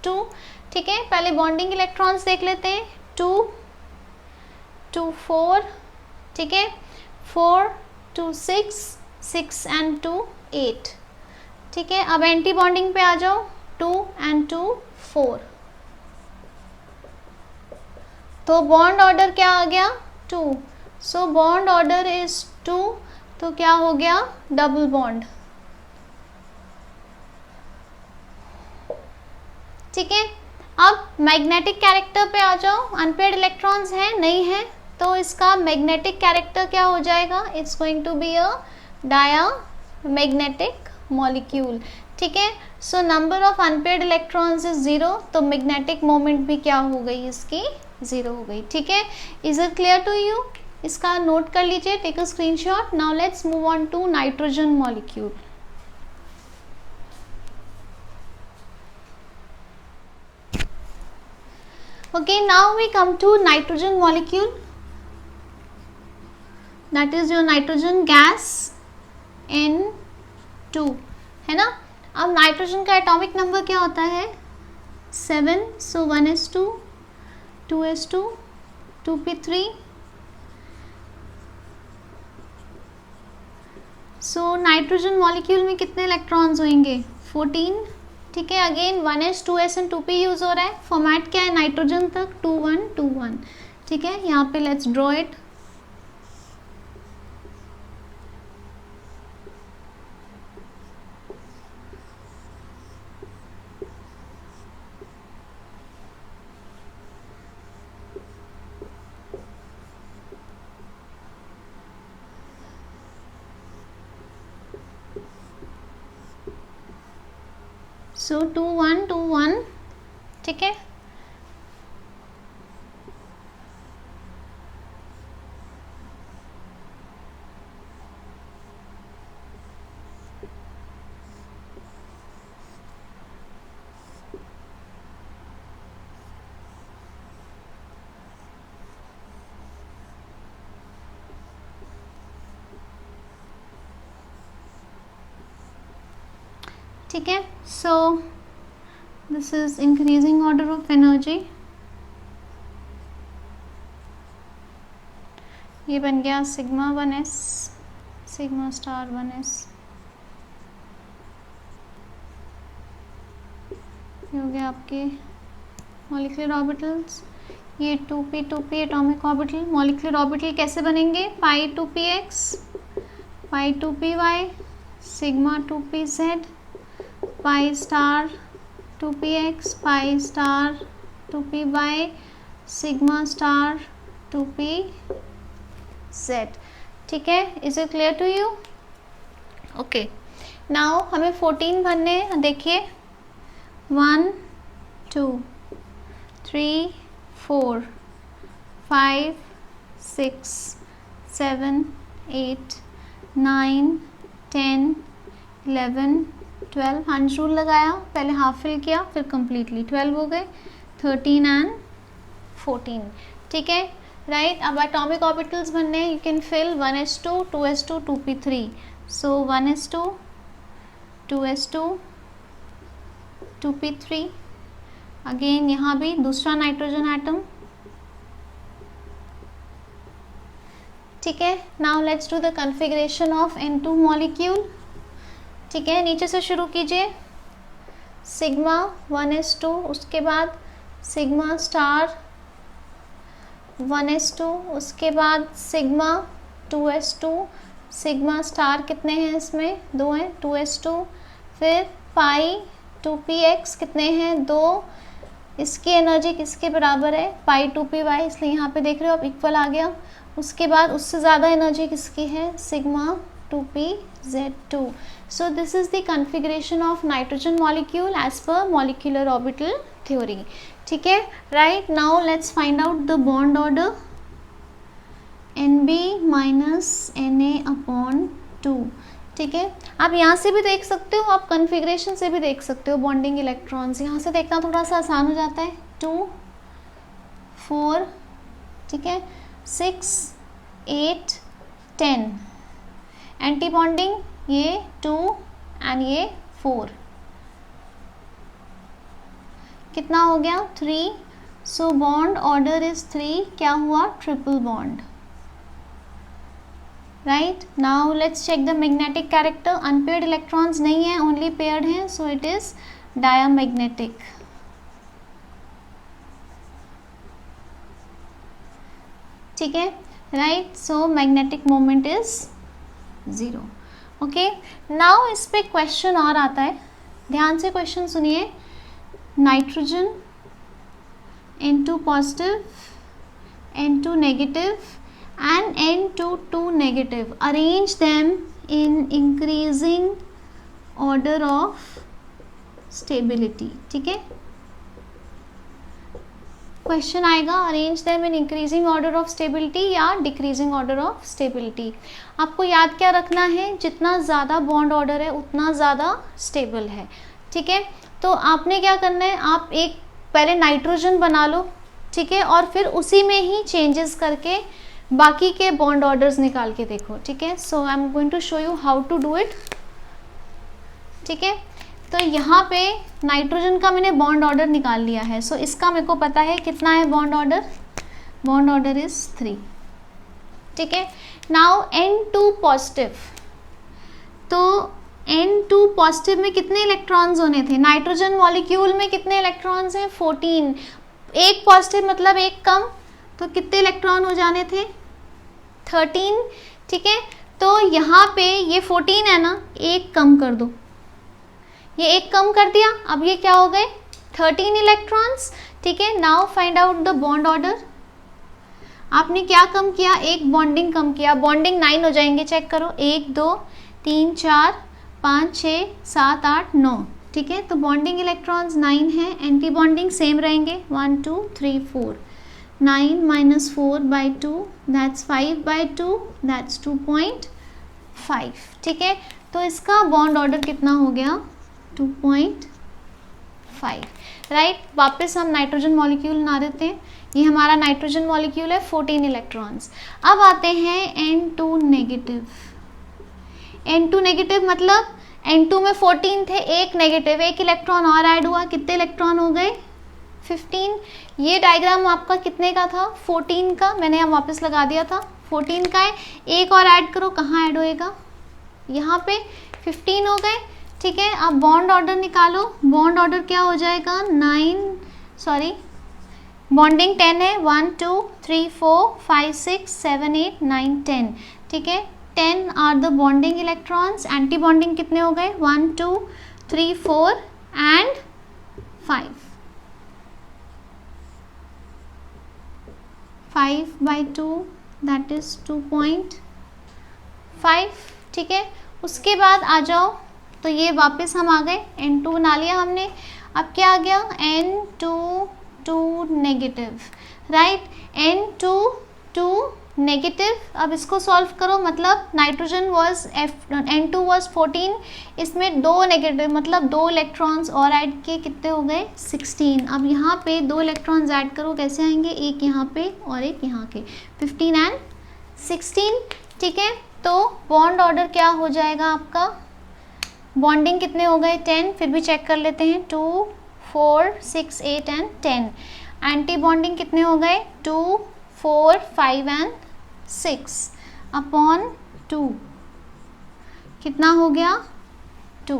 2, ठीक है। पहले बॉन्डिंग इलेक्ट्रॉन्स देख लेते हैं, 2 2 4, ठीक है, 4 2 6 6 and 2 8, ठीक है। अब एंटी बॉन्डिंग पे आ जाओ, 2 and 2 4, तो बॉन्ड ऑर्डर क्या आ गया 2, सो बॉन्ड ऑर्डर इज 2, तो क्या हो गया डबल बॉन्ड, ठीक है। अब मैग्नेटिक कैरेक्टर पे आ जाओ, अनपेयर्ड इलेक्ट्रॉन्स हैं नहीं है, तो इसका मैग्नेटिक कैरेक्टर क्या हो जाएगा, it's going to be a diamagnetic molecule, ठीक है। So number of unpaired electrons is 0, तो मैग्नेटिक मोमेंट भी क्या हो गई इसकी 0 हो गई, ठीक है। Is it clear to you, इसका नोट कर लीजिए, take a screenshot. Now let's move on to nitrogen molecule. Okay, now we come to nitrogen molecule, that is your nitrogen gas N2, है ना। अब नाइट्रोजन का एटॉमिक नंबर क्या होता है 7, सो 1s2 2s2 2p3, so nitrogen molecule में कितने इलेक्ट्रॉन्स होंगे 14, ठीक है। Again 1s 2s and 2p use हो रहा है। फॉर्मेट क्या है नाइट्रोजन तक 2 1 2 1, ठीक है। यहाँ पे लेट्स ड्रॉ इट, सो 2 1 2 1, ठीक है। ठीक है, so this is increasing order of energy, ये बन गया sigma 1s sigma star 1s, ये हो गया आपके मॉलिक्यूलर ऑर्बिटल्स। ये 2p atomic orbital. Molecular orbital कैसे बनेंगे, pi 2px pi 2py sigma 2pz pi star 2px pi star 2py sigma star 2pz, ठीक है। Is it clear to you? Okay, now हमें 14 भरने, देखिए 1 2 3 4 5 6 7 8 9 10 11 12, हंस रूल लगाया, पहले हाफ फिल किया फिर कम्प्लीटली 12 हो गए, 13 एंड 14, ठीक है। राइट। अब एटॉमिक ऑर्बिटल्स बनने हैं, you can fill 1s2 2s2 2p3, so 1s2 2s2 2p3, again यहाँ भी दूसरा नाइट्रोजन एटम, ठीक है। Now let's do the configuration of N2 molecule, ठीक है। नीचे से शुरू कीजिए, सिग्मा 1s2, उसके बाद सिग्मा स्टार 1s2, उसके बाद सिग्मा 2s2, सिग्मा स्टार कितने हैं इसमें, 2 हैं, 2s2, फिर पाई 2px कितने हैं, 2, इसकी एनर्जी किसके बराबर है, पाई 2py, इसलिए यहाँ पे देख रहे हो आप इक्वल आ गया। उसके बाद उससे ज़्यादा एनर्जी किसकी है, sigma 2pz2। So this is the configuration of nitrogen molecule as per molecular orbital theory, ठीक है। Right, now let's find out the bond order, Nb minus Na/2, ठीक है। आप यहाँ से भी देख सकते हो, आप कॉन्फ़िगरेशन से भी देख सकते हो बॉन्डिंग इलेक्ट्रॉन्स, यहाँ से देखना थोड़ा सा आसान हो जाता है, 2 4, ठीक है, 6 8 10, एंटी बॉन्डिंग ये 2 एंड ये 4, कितना हो गया 3, सो बॉन्ड ऑर्डर इज 3, क्या हुआ, triple bond, right. Now let's check the magnetic character, unpaired electrons नहीं है, ओनली पेयर्ड हैं, सो इट इज डायमैग्नेटिक, ठीक है, right. So magnetic moment is 0, okay. Now इस पे क्वेश्चन और आता है, ध्यान से क्वेश्चन सुनिए, nitrogen N2 positive, N2 negative and N2 negative, arrange them in increasing order of stability, ठीक है। क्वेश्चन आएगा arrange them in increasing order of stability या डिक्रीजिंग ऑर्डर ऑफ स्टेबिलिटी। आपको याद क्या रखना है, जितना ज़्यादा बॉन्ड ऑर्डर है उतना ज़्यादा स्टेबल है, ठीक है। तो आपने क्या करना है, आप एक पहले नाइट्रोजन बना लो, ठीक है, और फिर उसी में ही चेंजेस करके बाकी के बॉन्ड ऑर्डर्स निकाल के देखो, ठीक है। So I am going to show you how to do it, ठीक है। तो यहाँ पे नाइट्रोजन का मैंने बॉन्ड ऑर्डर निकाल लिया है, सो इसका मेरे को पता है कितना है बॉन्ड ऑर्डर इज 3, ठीक है। नाउ N2 पॉजिटिव, तो N2 पॉजिटिव में कितने इलेक्ट्रॉन्स होने थे, नाइट्रोजन मॉलिक्यूल में कितने इलेक्ट्रॉन्स हैं, 14, एक पॉजिटिव मतलब एक कम, तो कितने इलेक्ट्रॉन हो जाने थे, 13, ठीक है। तो यहाँ पे ये 14 है ना, एक कम कर दो, ये एक कम कर दिया, अब ये क्या हो गए 13 इलेक्ट्रॉन्स, ठीक है। Now find out the bond order, आपने क्या कम किया, एक बॉन्डिंग कम किया, बॉन्डिंग 9 हो जाएंगे, चेक करो, 1 2 3 4 5 6 7 8 9, ठीक है। तो बॉन्डिंग इलेक्ट्रॉन्स 9 है, एंटी बॉन्डिंग सेम रहेंगे, 1 2 3 4, 9 minus 4 by 2 that's 5 by 2 that's 2.5, ठीक है। तो इसका बॉन्ड ऑर्डर कितना हो गया 2.5, राइट। वापस हम नाइट्रोजन मॉलिक्यूल बना देते हैं, ये हमारा नाइट्रोजन मॉलिक्यूल है, 14 इलेक्ट्रॉन्स। अब आते हैं N2 नेगेटिव, N2 नेगेटिव मतलब N2 में 14 थे, एक नेगेटिव, एक इलेक्ट्रॉन और ऐड हुआ, कितने इलेक्ट्रॉन हो गए 15। ये डायग्राम आपका कितने का था, 14 का, मैंने यहाँ वापस लगा दिया था, 14 का है, एक और ऐड करो, कहाँ ऐड होएगा, यहाँ पे 15 हो गए, ठीक है। अब बॉन्ड ऑर्डर निकालो, बॉन्ड ऑर्डर क्या हो जाएगा, बॉन्डिंग 10 है, 1 2 3 4 5 6 7 8 9 10, ठीक है। 10 are the bonding electrons, anti bonding कितने हो गए 1 2 3 4 एंड 5, 5 by 2 दैट इज 2.5, ठीक है। उसके बाद आ जाओ, तो ये वापस हम आ गए, N2 बना लिया हमने, अब क्या आ गया N2 negative, right, N2 2 negative, अब इसको सॉल्व करो, मतलब नाइट्रोजन वॉज N2 वॉज 14, इसमें 2 नेगेटिव मतलब 2 इलेक्ट्रॉन्स और ऐड किए, कितने हो गए 16। अब यहाँ पे 2 इलेक्ट्रॉन्स ऐड करो, कैसे आएंगे, एक यहाँ पे और एक यहाँ के, 15 एंड 16, ठीक है। तो बॉन्ड ऑर्डर क्या हो जाएगा आपका, बॉन्डिंग कितने हो गए 10, फिर भी चेक कर लेते हैं, 2 4 6 8 एंड 10। एंटी बॉन्डिंग कितने हो गए 2 4 5 एंड 6 अपॉन 2, कितना हो गया 2,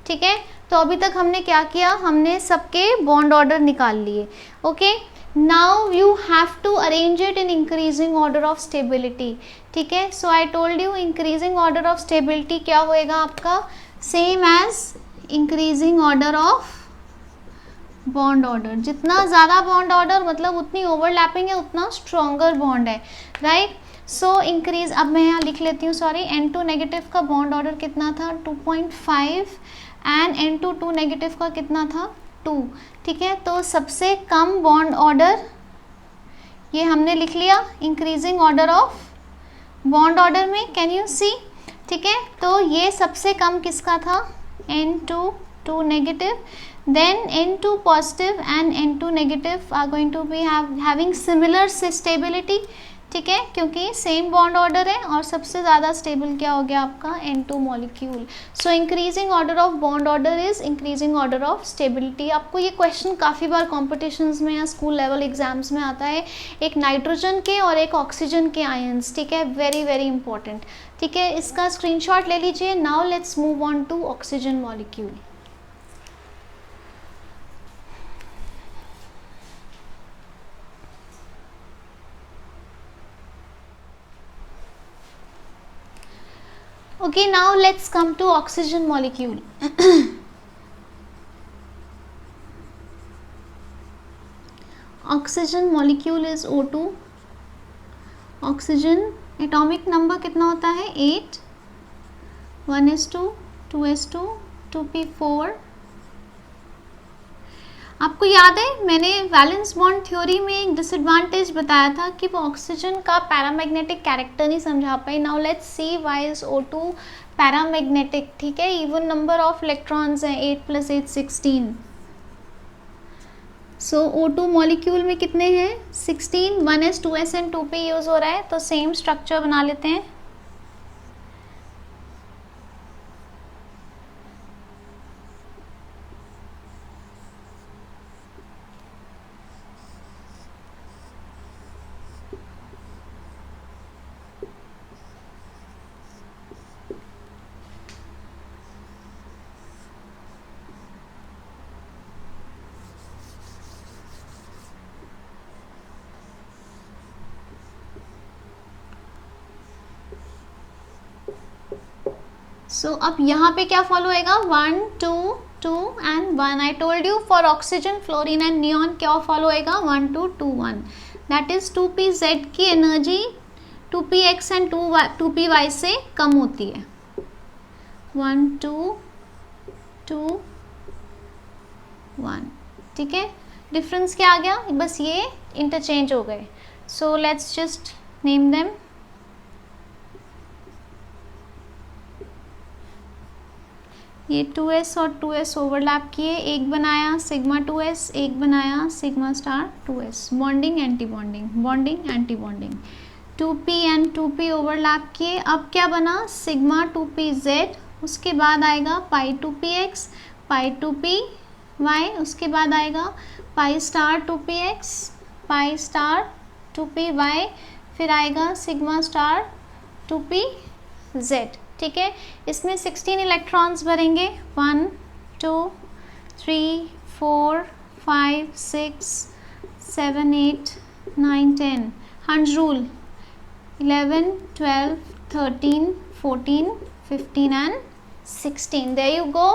ठीक है। तो अभी तक हमने क्या किया, हमने सबके बॉन्ड ऑर्डर निकाल लिए, okay. Now you have to arrange it in increasing order of stability, ठीक है। So I told you increasing order of stability क्या होएगा आपका, same as increasing order of bond order. जितना ज़्यादा बॉन्ड ऑर्डर मतलब उतनी ओवरलैपिंग है, उतना स्ट्रॉन्गर बॉन्ड है, राइट। सो इंक्रीज, अब मैं यहाँ लिख लेती हूँ, सॉरी, N2 नेगेटिव का बॉन्ड ऑर्डर कितना था 2.5 एंड N2 2 नेगेटिव का कितना था 2, ठीक है। तो सबसे कम बॉन्ड ऑर्डर ये हमने लिख लिया increasing order of bond order में, कैन यू सी, ठीक है। तो ये सबसे कम किसका था N2 2 negative, then N2 positive and N2 negative are going to be having similar stability, ठीक है, क्योंकि सेम बॉन्ड ऑर्डर है और सबसे ज़्यादा स्टेबल क्या हो गया आपका N2 molecule. So increasing order of bond order is increasing order of stability. आपको ये क्वेश्चन काफ़ी बार कॉम्पिटिशन्स में या स्कूल लेवल एग्जाम्स में आता है, एक नाइट्रोजन के और एक ऑक्सीजन के आयंस, ठीक है, वेरी वेरी इंपॉर्टेंट, ठीक है। इसका स्क्रीनशॉट ले लीजिए। Now let's move on to oxygen molecule. Okay, now let's come to oxygen molecule. Oxygen molecule is O2. Oxygen atomic number कितना होता है 8, 1s2, 2s2, 2p4। आपको याद है मैंने वैलेंस बॉन्ड थ्योरी में एक डिसएडवांटेज बताया था कि वो ऑक्सीजन का पैरामैग्नेटिक कैरेक्टर नहीं समझा पाई। Now let's see why is O2 paramagnetic, ठीक है। इवन नंबर ऑफ इलेक्ट्रॉन्स हैं 8 + 8 16। सो O2 मॉलिक्यूल में कितने हैं 16, 1s 2s and 2p use हो रहा है, तो सेम स्ट्रक्चर बना लेते हैं। सो अब यहाँ पे क्या फॉलो होएगा 1 2 2 and 1। I told you for oxygen fluorine and neon क्या फॉलो होएगा 1 2 2 1, दैट इज 2pz की एनर्जी 2px एंड 2py से कम होती है। 1 2 2 1, ठीक है। डिफरेंस क्या आ गया, बस ये इंटरचेंज हो गए। So let's just name them. ये 2s और 2s ओवरलैप किए, एक बनाया सिग्मा 2s, एक बनाया sigma star 2s। Bonding anti bonding, bonding anti bonding, 2p and 2p overlap किए। अब क्या बना सिग्मा 2pz, उसके बाद आएगा पाई 2px, पाई 2py, उसके बाद आएगा पाई star 2px, pi star 2py, फिर आएगा सिग्मा स्टार 2pz, ठीक है। इसमें 16 इलेक्ट्रॉन्स भरेंगे 1 2 3 4 5 6 7 8 9 10, Hund's rule 11 12 13 14 15 and 16, there you go,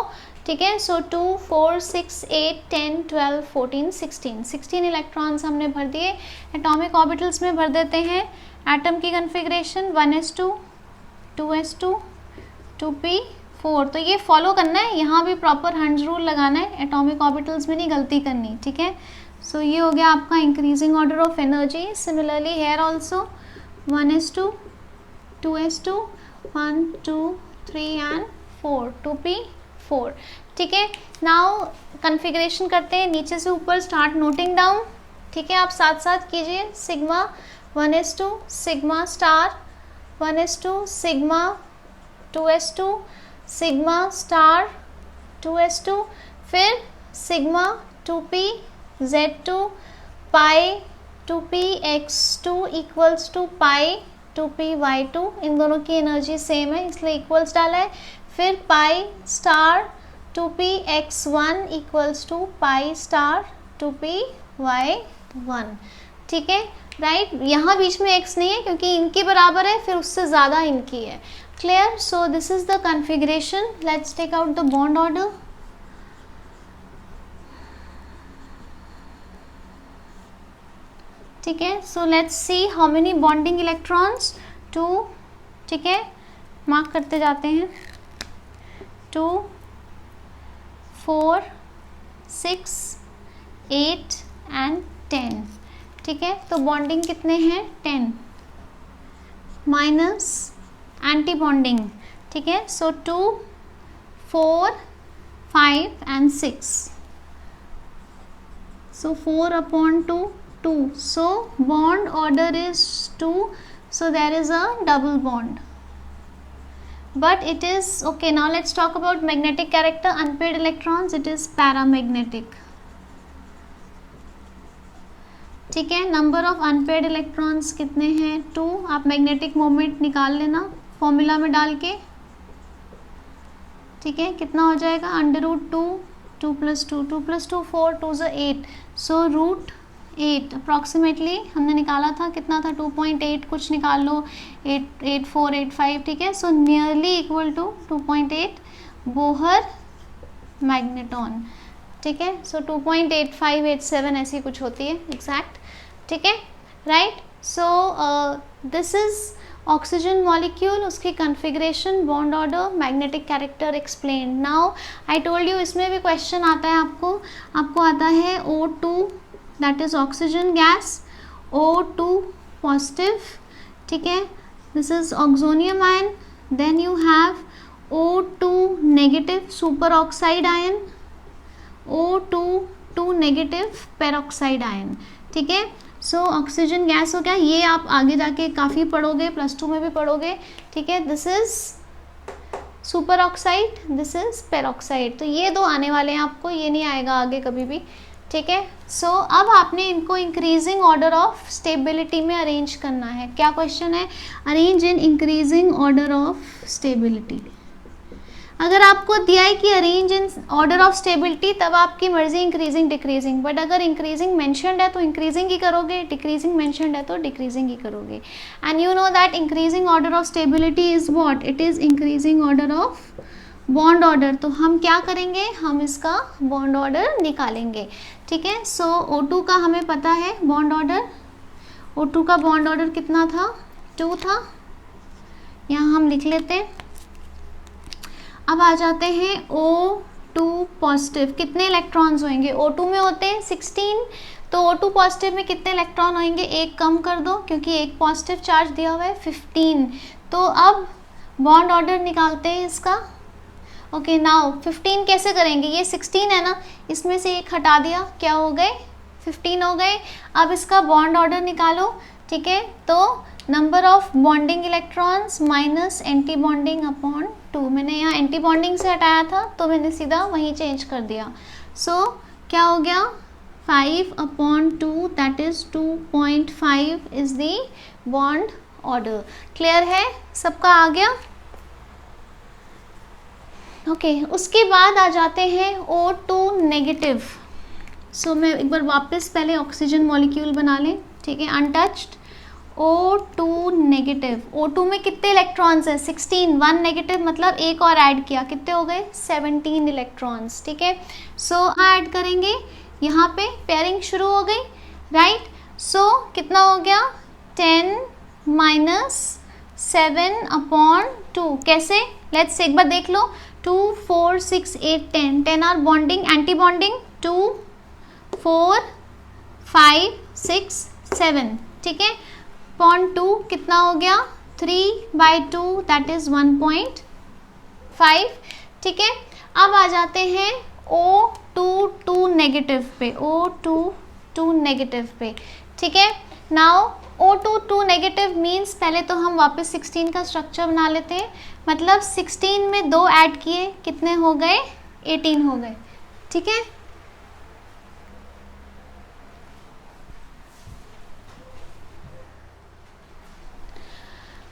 ठीक है। सो 2 4 6 8 10 12 14 16, 16 इलेक्ट्रॉन्स हमने भर दिए। एटॉमिक ऑर्बिटल्स में भर देते हैं। एटम की कन्फिग्रेशन 1s2 2s2 2p4, तो ये फॉलो करना है, यहाँ भी प्रॉपर हंड्स रूल लगाना है, एटॉमिक ऑर्बिटल्स में नहीं गलती करनी, ठीक है। सो ये हो गया आपका increasing order of energy. Similarly here also 1s2 2s2 1 2 3 and 4 2p4। ठीक है, नाउ कन्फिग्रेशन करते हैं नीचे से ऊपर, स्टार्ट नोटिंग डाउन। ठीक है, आप साथ साथ कीजिए, sigma 1s2 sigma star 1s2 sigma 2s2 sigma star 2s2, फिर sigma 2p z2 pi 2p x2 equals to pi 2p y2, इन दोनों की एनर्जी सेम है इसलिए इक्वल्स डाला है। फिर pi star 2p x1 equals to pi star 2p y1। ठीक है, राइट, यहाँ बीच में x नहीं है क्योंकि इनकी बराबर है, फिर उससे ज़्यादा इनकी है। Clear? So this is the configuration. Let's take out the bond order. ठीक है, so let's see how many bonding electrons, 2। ठीक है, मार्क करते जाते हैं, 2 4 6 8 एंड 10। ठीक है, तो बॉन्डिंग कितने हैं, 10 माइनस एंटी बॉन्डिंग। ठीक है, सो 2 4 5 and 6, so 4 upon 2 2, so bond order is 2, so there is a double bond, but it is okay. Now let's talk about magnetic character, unpaired electrons, it is paramagnetic। ठीक है, नंबर ऑफ अनपेड इलेक्ट्रॉन्स कितने हैं, 2। आप मैग्नेटिक मोमेंट निकाल लेना फॉर्मूला में डाल के। ठीक है, कितना हो जाएगा, √2 2 + 2 2 + 2 4 2 = 8, सो √8 अप्रॉक्सीमेटली हमने निकाला था, कितना था 2.8, कुछ निकाल लो 88485। ठीक है, so nearly equal to 2.8 Bohr magneton. ठीक है, सो 2.8587 ऐसी कुछ होती है एग्जैक्ट। ठीक है, right, so this is oxygen molecule, उसकी configuration, bond order, magnetic character explain. Now I told you, इसमें भी क्वेश्चन आता है आपको आता है O2 that is oxygen gas, O2 positive. ठीक है, this is oxonium ion, then you have O2 negative super oxide ion, O2 negative peroxide ion. ठीक है, सो ऑक्सीजन गैस हो गया, ये आप आगे जाके काफ़ी पढ़ोगे, +2 में भी पढ़ोगे। ठीक है, this is super oxide, this is peroxide, तो ये दो आने वाले हैं आपको, ये नहीं आएगा आगे कभी भी। ठीक है, सो अब आपने इनको इंक्रीजिंग ऑर्डर ऑफ स्टेबिलिटी में अरेंज करना है। क्या क्वेश्चन है, arrange in increasing order of stability. अगर आपको दिया है कि arrange in order of stability, तब आपकी मर्जी इंक्रीजिंग डिक्रीजिंग, बट अगर इंक्रीजिंग मेंशन्ड है तो इंक्रीजिंग ही करोगे, डिक्रीजिंग मेंशन्ड है तो डिक्रीजिंग ही करोगे। And you know that increasing order of stability is what, it is increasing order of bond order. तो हम क्या करेंगे, हम इसका बॉन्ड ऑर्डर निकालेंगे। ठीक है, सो O2 का हमें पता है बॉन्ड ऑर्डर, O2 का बॉन्ड ऑर्डर कितना था, 2 था, यहाँ हम लिख लेते हैं। अब आ जाते हैं O2 पॉजिटिव, कितने इलेक्ट्रॉन्स होंगे, O2 में होते हैं 16, तो O2 पॉजिटिव में कितने इलेक्ट्रॉन होंगे, एक कम कर दो क्योंकि एक पॉजिटिव चार्ज दिया हुआ है 15। तो अब बॉन्ड ऑर्डर निकालते हैं इसका। ओके, नाउ 15 कैसे करेंगे, ये 16 है ना, इसमें से एक हटा दिया, क्या हो गए 15 हो गए। अब इसका बॉन्ड ऑर्डर निकालो। ठीक है, तो number of bonding electrons minus anti bonding upon 2, मैंने यहाँ एंटी बॉन्डिंग से हटाया था तो मैंने सीधा वहीं चेंज कर दिया। सो क्या हो गया, 5/2 that is 2.5 is the bond order. Clear है, सबका आ गया। ओके, उसके बाद आ जाते हैं O2 नेगेटिव। सो मैं एक बार वापस पहले ऑक्सीजन मॉलिक्यूल बना लें। ठीक है, अनटच्ड O2 नेगेटिव, O2 में कितने इलेक्ट्रॉन्स हैं, 16, 1 नेगेटिव मतलब एक और ऐड किया, कितने हो गए 17 इलेक्ट्रॉन्स। ठीक है, सो ऐड करेंगे, यहाँ पे पेयरिंग शुरू हो गई, राइट। सो कितना हो गया 10 - 7/2, कैसे, लेट्स एक बार देख लो, 2 4 6 8 10 आर बॉन्डिंग, एंटी बॉन्डिंग 2 4 5 6 7। ठीक है, 0.2 कितना हो गया, 3/2 दैट इज 1.5। ठीक है, अब आ जाते हैं O22 नेगेटिव पे, O22 नेगेटिव पे। ठीक है, नाउ O22 नेगेटिव मीन्स पहले तो हम वापस 16 का स्ट्रक्चर बना लेते हैं, मतलब 16 में 2 ऐड किए कितने हो गए, 18 हो गए। ठीक है,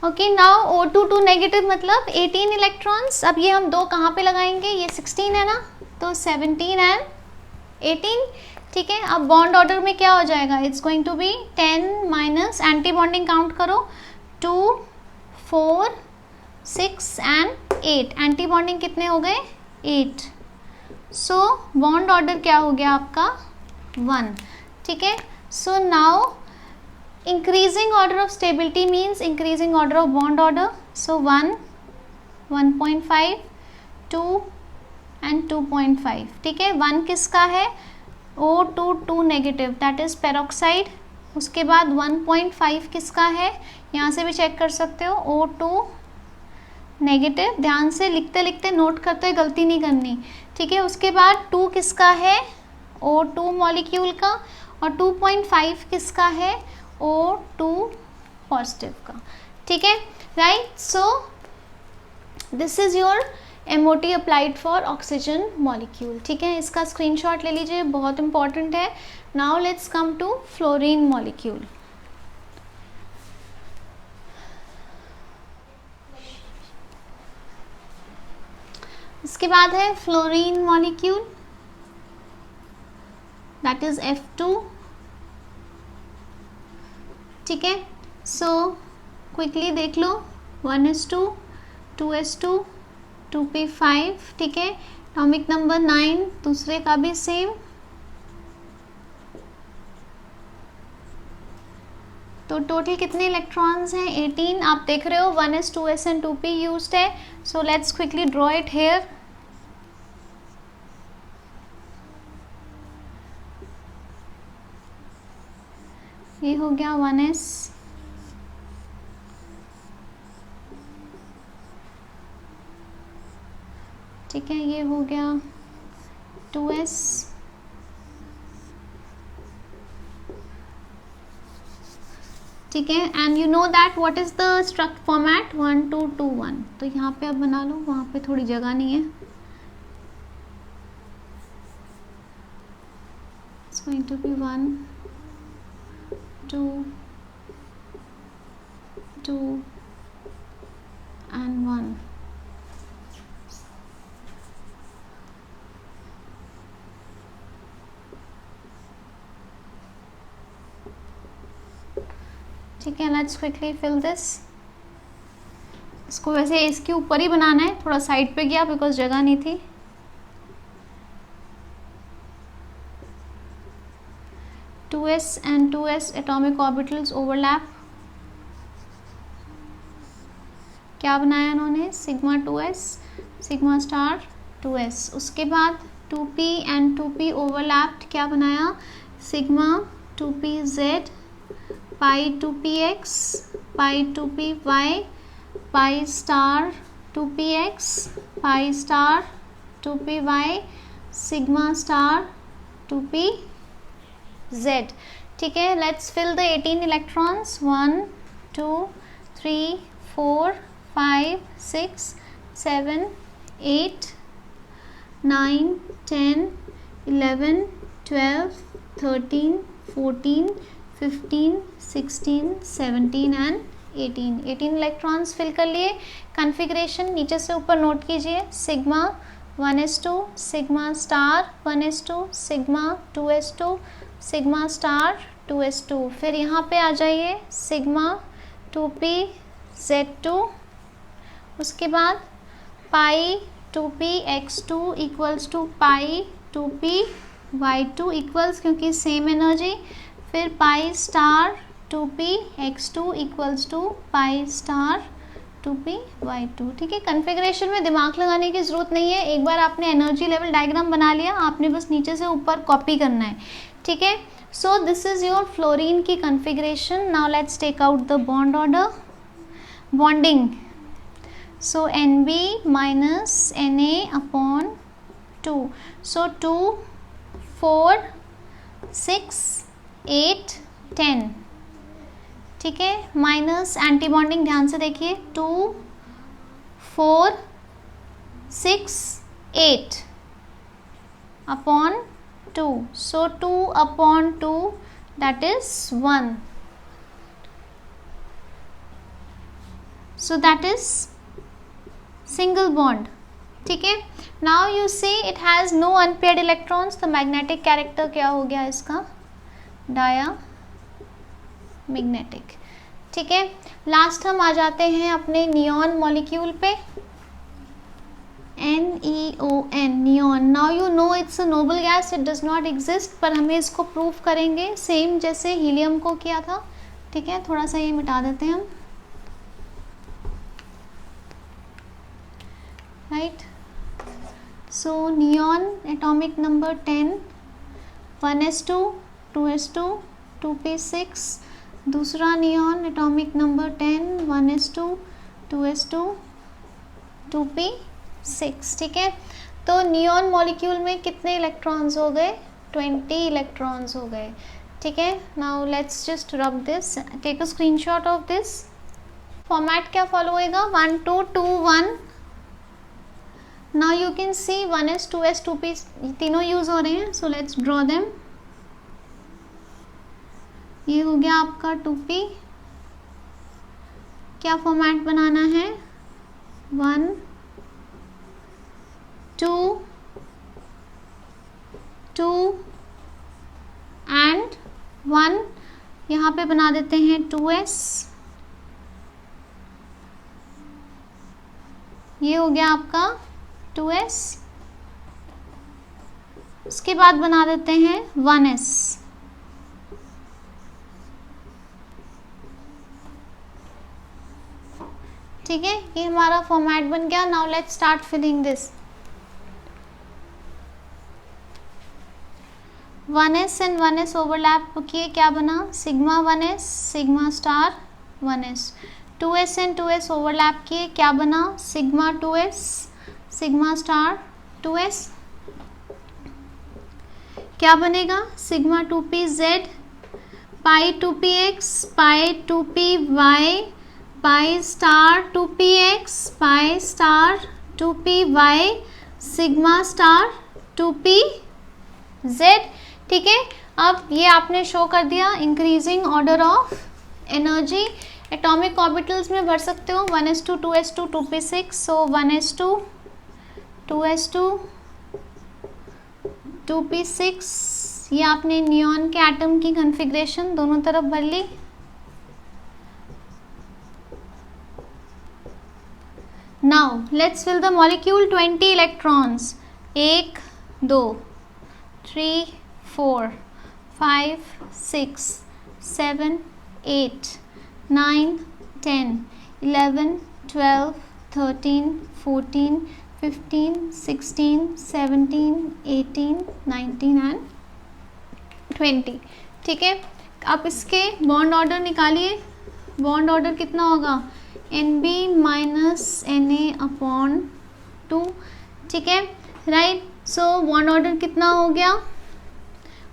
ओके, नाउ O22 नेगेटिव मतलब 18 इलेक्ट्रॉन्स। अब ये हम 2 कहाँ पे लगाएंगे, ये 16 है ना, तो 17 एंड 18। ठीक है, अब बॉन्ड ऑर्डर में क्या हो जाएगा, it's going to be 10 minus anti bonding count करो, 2 4 6 एंड 8, एंटी बॉन्डिंग कितने हो गए, 8। सो बॉन्ड ऑर्डर क्या हो गया आपका, 1। ठीक है, so now increasing order of stability means increasing order of bond order, so 1 1.5 2 and 2.5। ठीक है, 1 किसका है, O22 negative that is peroxide. उसके बाद 1.5 किसका है, यहाँ से भी चेक कर सकते हो, O2 नेगेटिव। ध्यान से लिखते लिखते नोट करते हुए गलती नहीं करनी। ठीक है, उसके बाद 2 किसका है, O2 मॉलिक्यूल का, और 2.5 किसका है, O2 पॉजिटिव का। ठीक है, right. So this is your MOT applied for oxygen molecule. ठीक है, इसका स्क्रीनशॉट ले लीजिए, बहुत इंपॉर्टेंट है। Now let's come to fluorine molecule. इसके बाद है fluorine molecule that is F2। ठीक है, सो क्विकली देख लो, 1s2 2s2 2p5। ठीक है, एटॉमिक नंबर 9, दूसरे का भी सेम। तो टोटल कितने इलेक्ट्रॉन्स हैं, 18। आप देख रहे हो 1s 2s and 2p used है, so let's quickly draw it here. ये हो गया 1s, ठीक है, ये हो गया 2s, ठीक है, and you know that what is the structure format, 1 2 2 1। तो यहाँ पे अब बना लो, वहाँ पे थोड़ी जगह नहीं है। It's going to be 1 2 2 and 1। ठीक है, लेट्स क्विकली फिल दिस। इसको वैसे इसके ऊपर ही बनाना है, थोड़ा साइड पे गया बिकॉज जगह नहीं थी। Two s and 2s atomic orbitals overlap. क्या बनाया उन्होंने, sigma 2s sigma star 2s। उसके बाद 2p एंड 2p ओवरलैप्ड, क्या बनाया, sigma 2pz pi 2px pi 2py pi star 2px pi star 2py sigma star 2pz। ठीक है, let's fill the 18 electrons, 1 2 3 4 5 6 7 8 9 10 11 12 13 14 15 16 17 and 18 electrons fill कर लिए। कॉन्फ़िगरेशन नीचे से ऊपर नोट कीजिए, sigma 1s2 sigma star 1s2 sigma 2s2 sigma star 2s2। फिर यहाँ पे आ जाइए, सिग्मा 2pz2। उसके बाद pi 2px2 equals to pi 2py2 equals, क्योंकि सेम एनर्जी। फिर pi star 2px2 equals to pi star 2py2। ठीक है, कॉन्फ़िगरेशन में दिमाग लगाने की ज़रूरत नहीं है, एक बार आपने एनर्जी लेवल डायग्राम बना लिया, आपने बस नीचे से ऊपर कॉपी करना है। ठीक है, So this is your fluorine की configuration. Now let's take out the bond order. Bonding. So Nb minus Na upon 2. So 2, 4, 6, 8, 10. ठीक है, माइनस एंटी बॉन्डिंग ध्यान से देखिए, 2, 4, 6, 8 upon 2. So 2 upon 2, that is 1. So that is single bond. ठीक है, now you see it has no unpaired electrons. तो मैग्नेटिक कैरेक्टर क्या हो गया इसका? डायामैग्नेटिक. ठीक है, लास्ट हम आ जाते हैं अपने नियॉन मॉलिक्यूल पे. NEON, neon. Now you know it's a noble gas, it does not exist, पर हमें इसको प्रूव करेंगे सेम जैसे हीलियम को किया था. ठीक है, थोड़ा सा ये मिटा देते हैं हम. Right, so neon atomic number 10, 1s2, 2s2, 2p6. दूसरा neon atomic number 10, 1s2, 2s2, 2p6. ठीक है, तो नियॉन मॉलिक्यूल में कितने इलेक्ट्रॉन्स हो गए? 20 इलेक्ट्रॉन्स हो गए. ठीक है, now let's just rub this, take a screenshot of this. Format क्या फॉलो होएगा? 1 2 2 1. Now you can see 1s 2s 2p तीनों यूज हो रहे हैं. So let's draw them. ये हो गया आपका 2p. क्या फॉर्मेट बनाना है? 1 2 2 एंड 1. यहाँ पे बना देते हैं 2s. ये हो गया आपका 2s. उसके बाद बना देते हैं 1s. ठीक है, ये हमारा फॉर्मेट बन गया. Now let's start filling this. 1s and 1s overlap किए, क्या बना? Sigma 1s sigma star 1s. 2s and 2s overlap किए, क्या बना? Sigma 2s sigma star 2s. क्या बनेगा? Sigma 2pz pi 2px pi 2py pi star 2px pi star 2py sigma star 2pz. ठीक है, अब ये आपने शो कर दिया increasing order of energy. Atomic orbitals में भर सकते हो 1s2 2s2 2p6. सो 1s2 2s2 2p6. ये आपने नियॉन के एटम की कॉन्फ़िगरेशन दोनों तरफ भर ली. Now let's fill the molecule. 20 electrons. 1 2 3 4 5 6 7 8 9 10 11 12 13 14 15 16 17 18 19 and 20. ठीक है, आप इसके बॉन्ड ऑर्डर निकालिए. बॉन्ड ऑर्डर कितना होगा? Nb minus Na upon 2. ठीक है, राइट. सो बॉन्ड ऑर्डर कितना हो गया?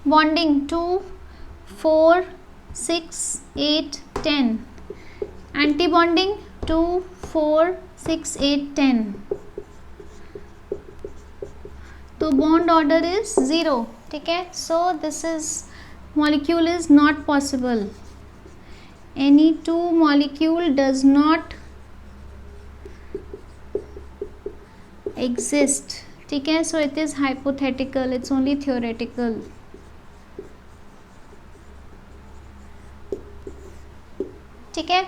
बॉन्डिंग 2 4 6 8 10. Anti bonding 2 4 6 8 10. तो बॉन्ड ऑर्डर इज 0. ठीक है, so this is molecule is not possible. Any two molecule does not exist. ठीक है, so it is hypothetical, it's only theoretical. ठीक है,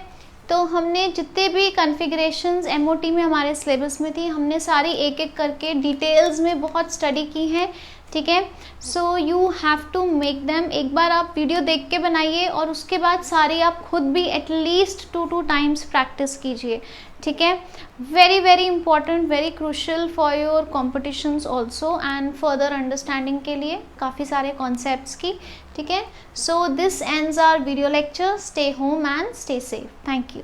तो हमने जितने भी कॉन्फ़िगरेशंस MOT में हमारे सिलेबस में थी, हमने सारी एक एक करके डिटेल्स में बहुत स्टडी की है. ठीक है। So you have to make them, एक बार आप वीडियो देख के बनाइए और उसके बाद सारी आप खुद भी एटलीस्ट 2 टाइम्स प्रैक्टिस कीजिए, ठीक है। Very very important, very crucial for your competitions also and further understanding के लिए काफ़ी सारे कॉन्सेप्ट्स की, ठीक है। So this ends our video lecture. Stay home and stay safe. Thank you.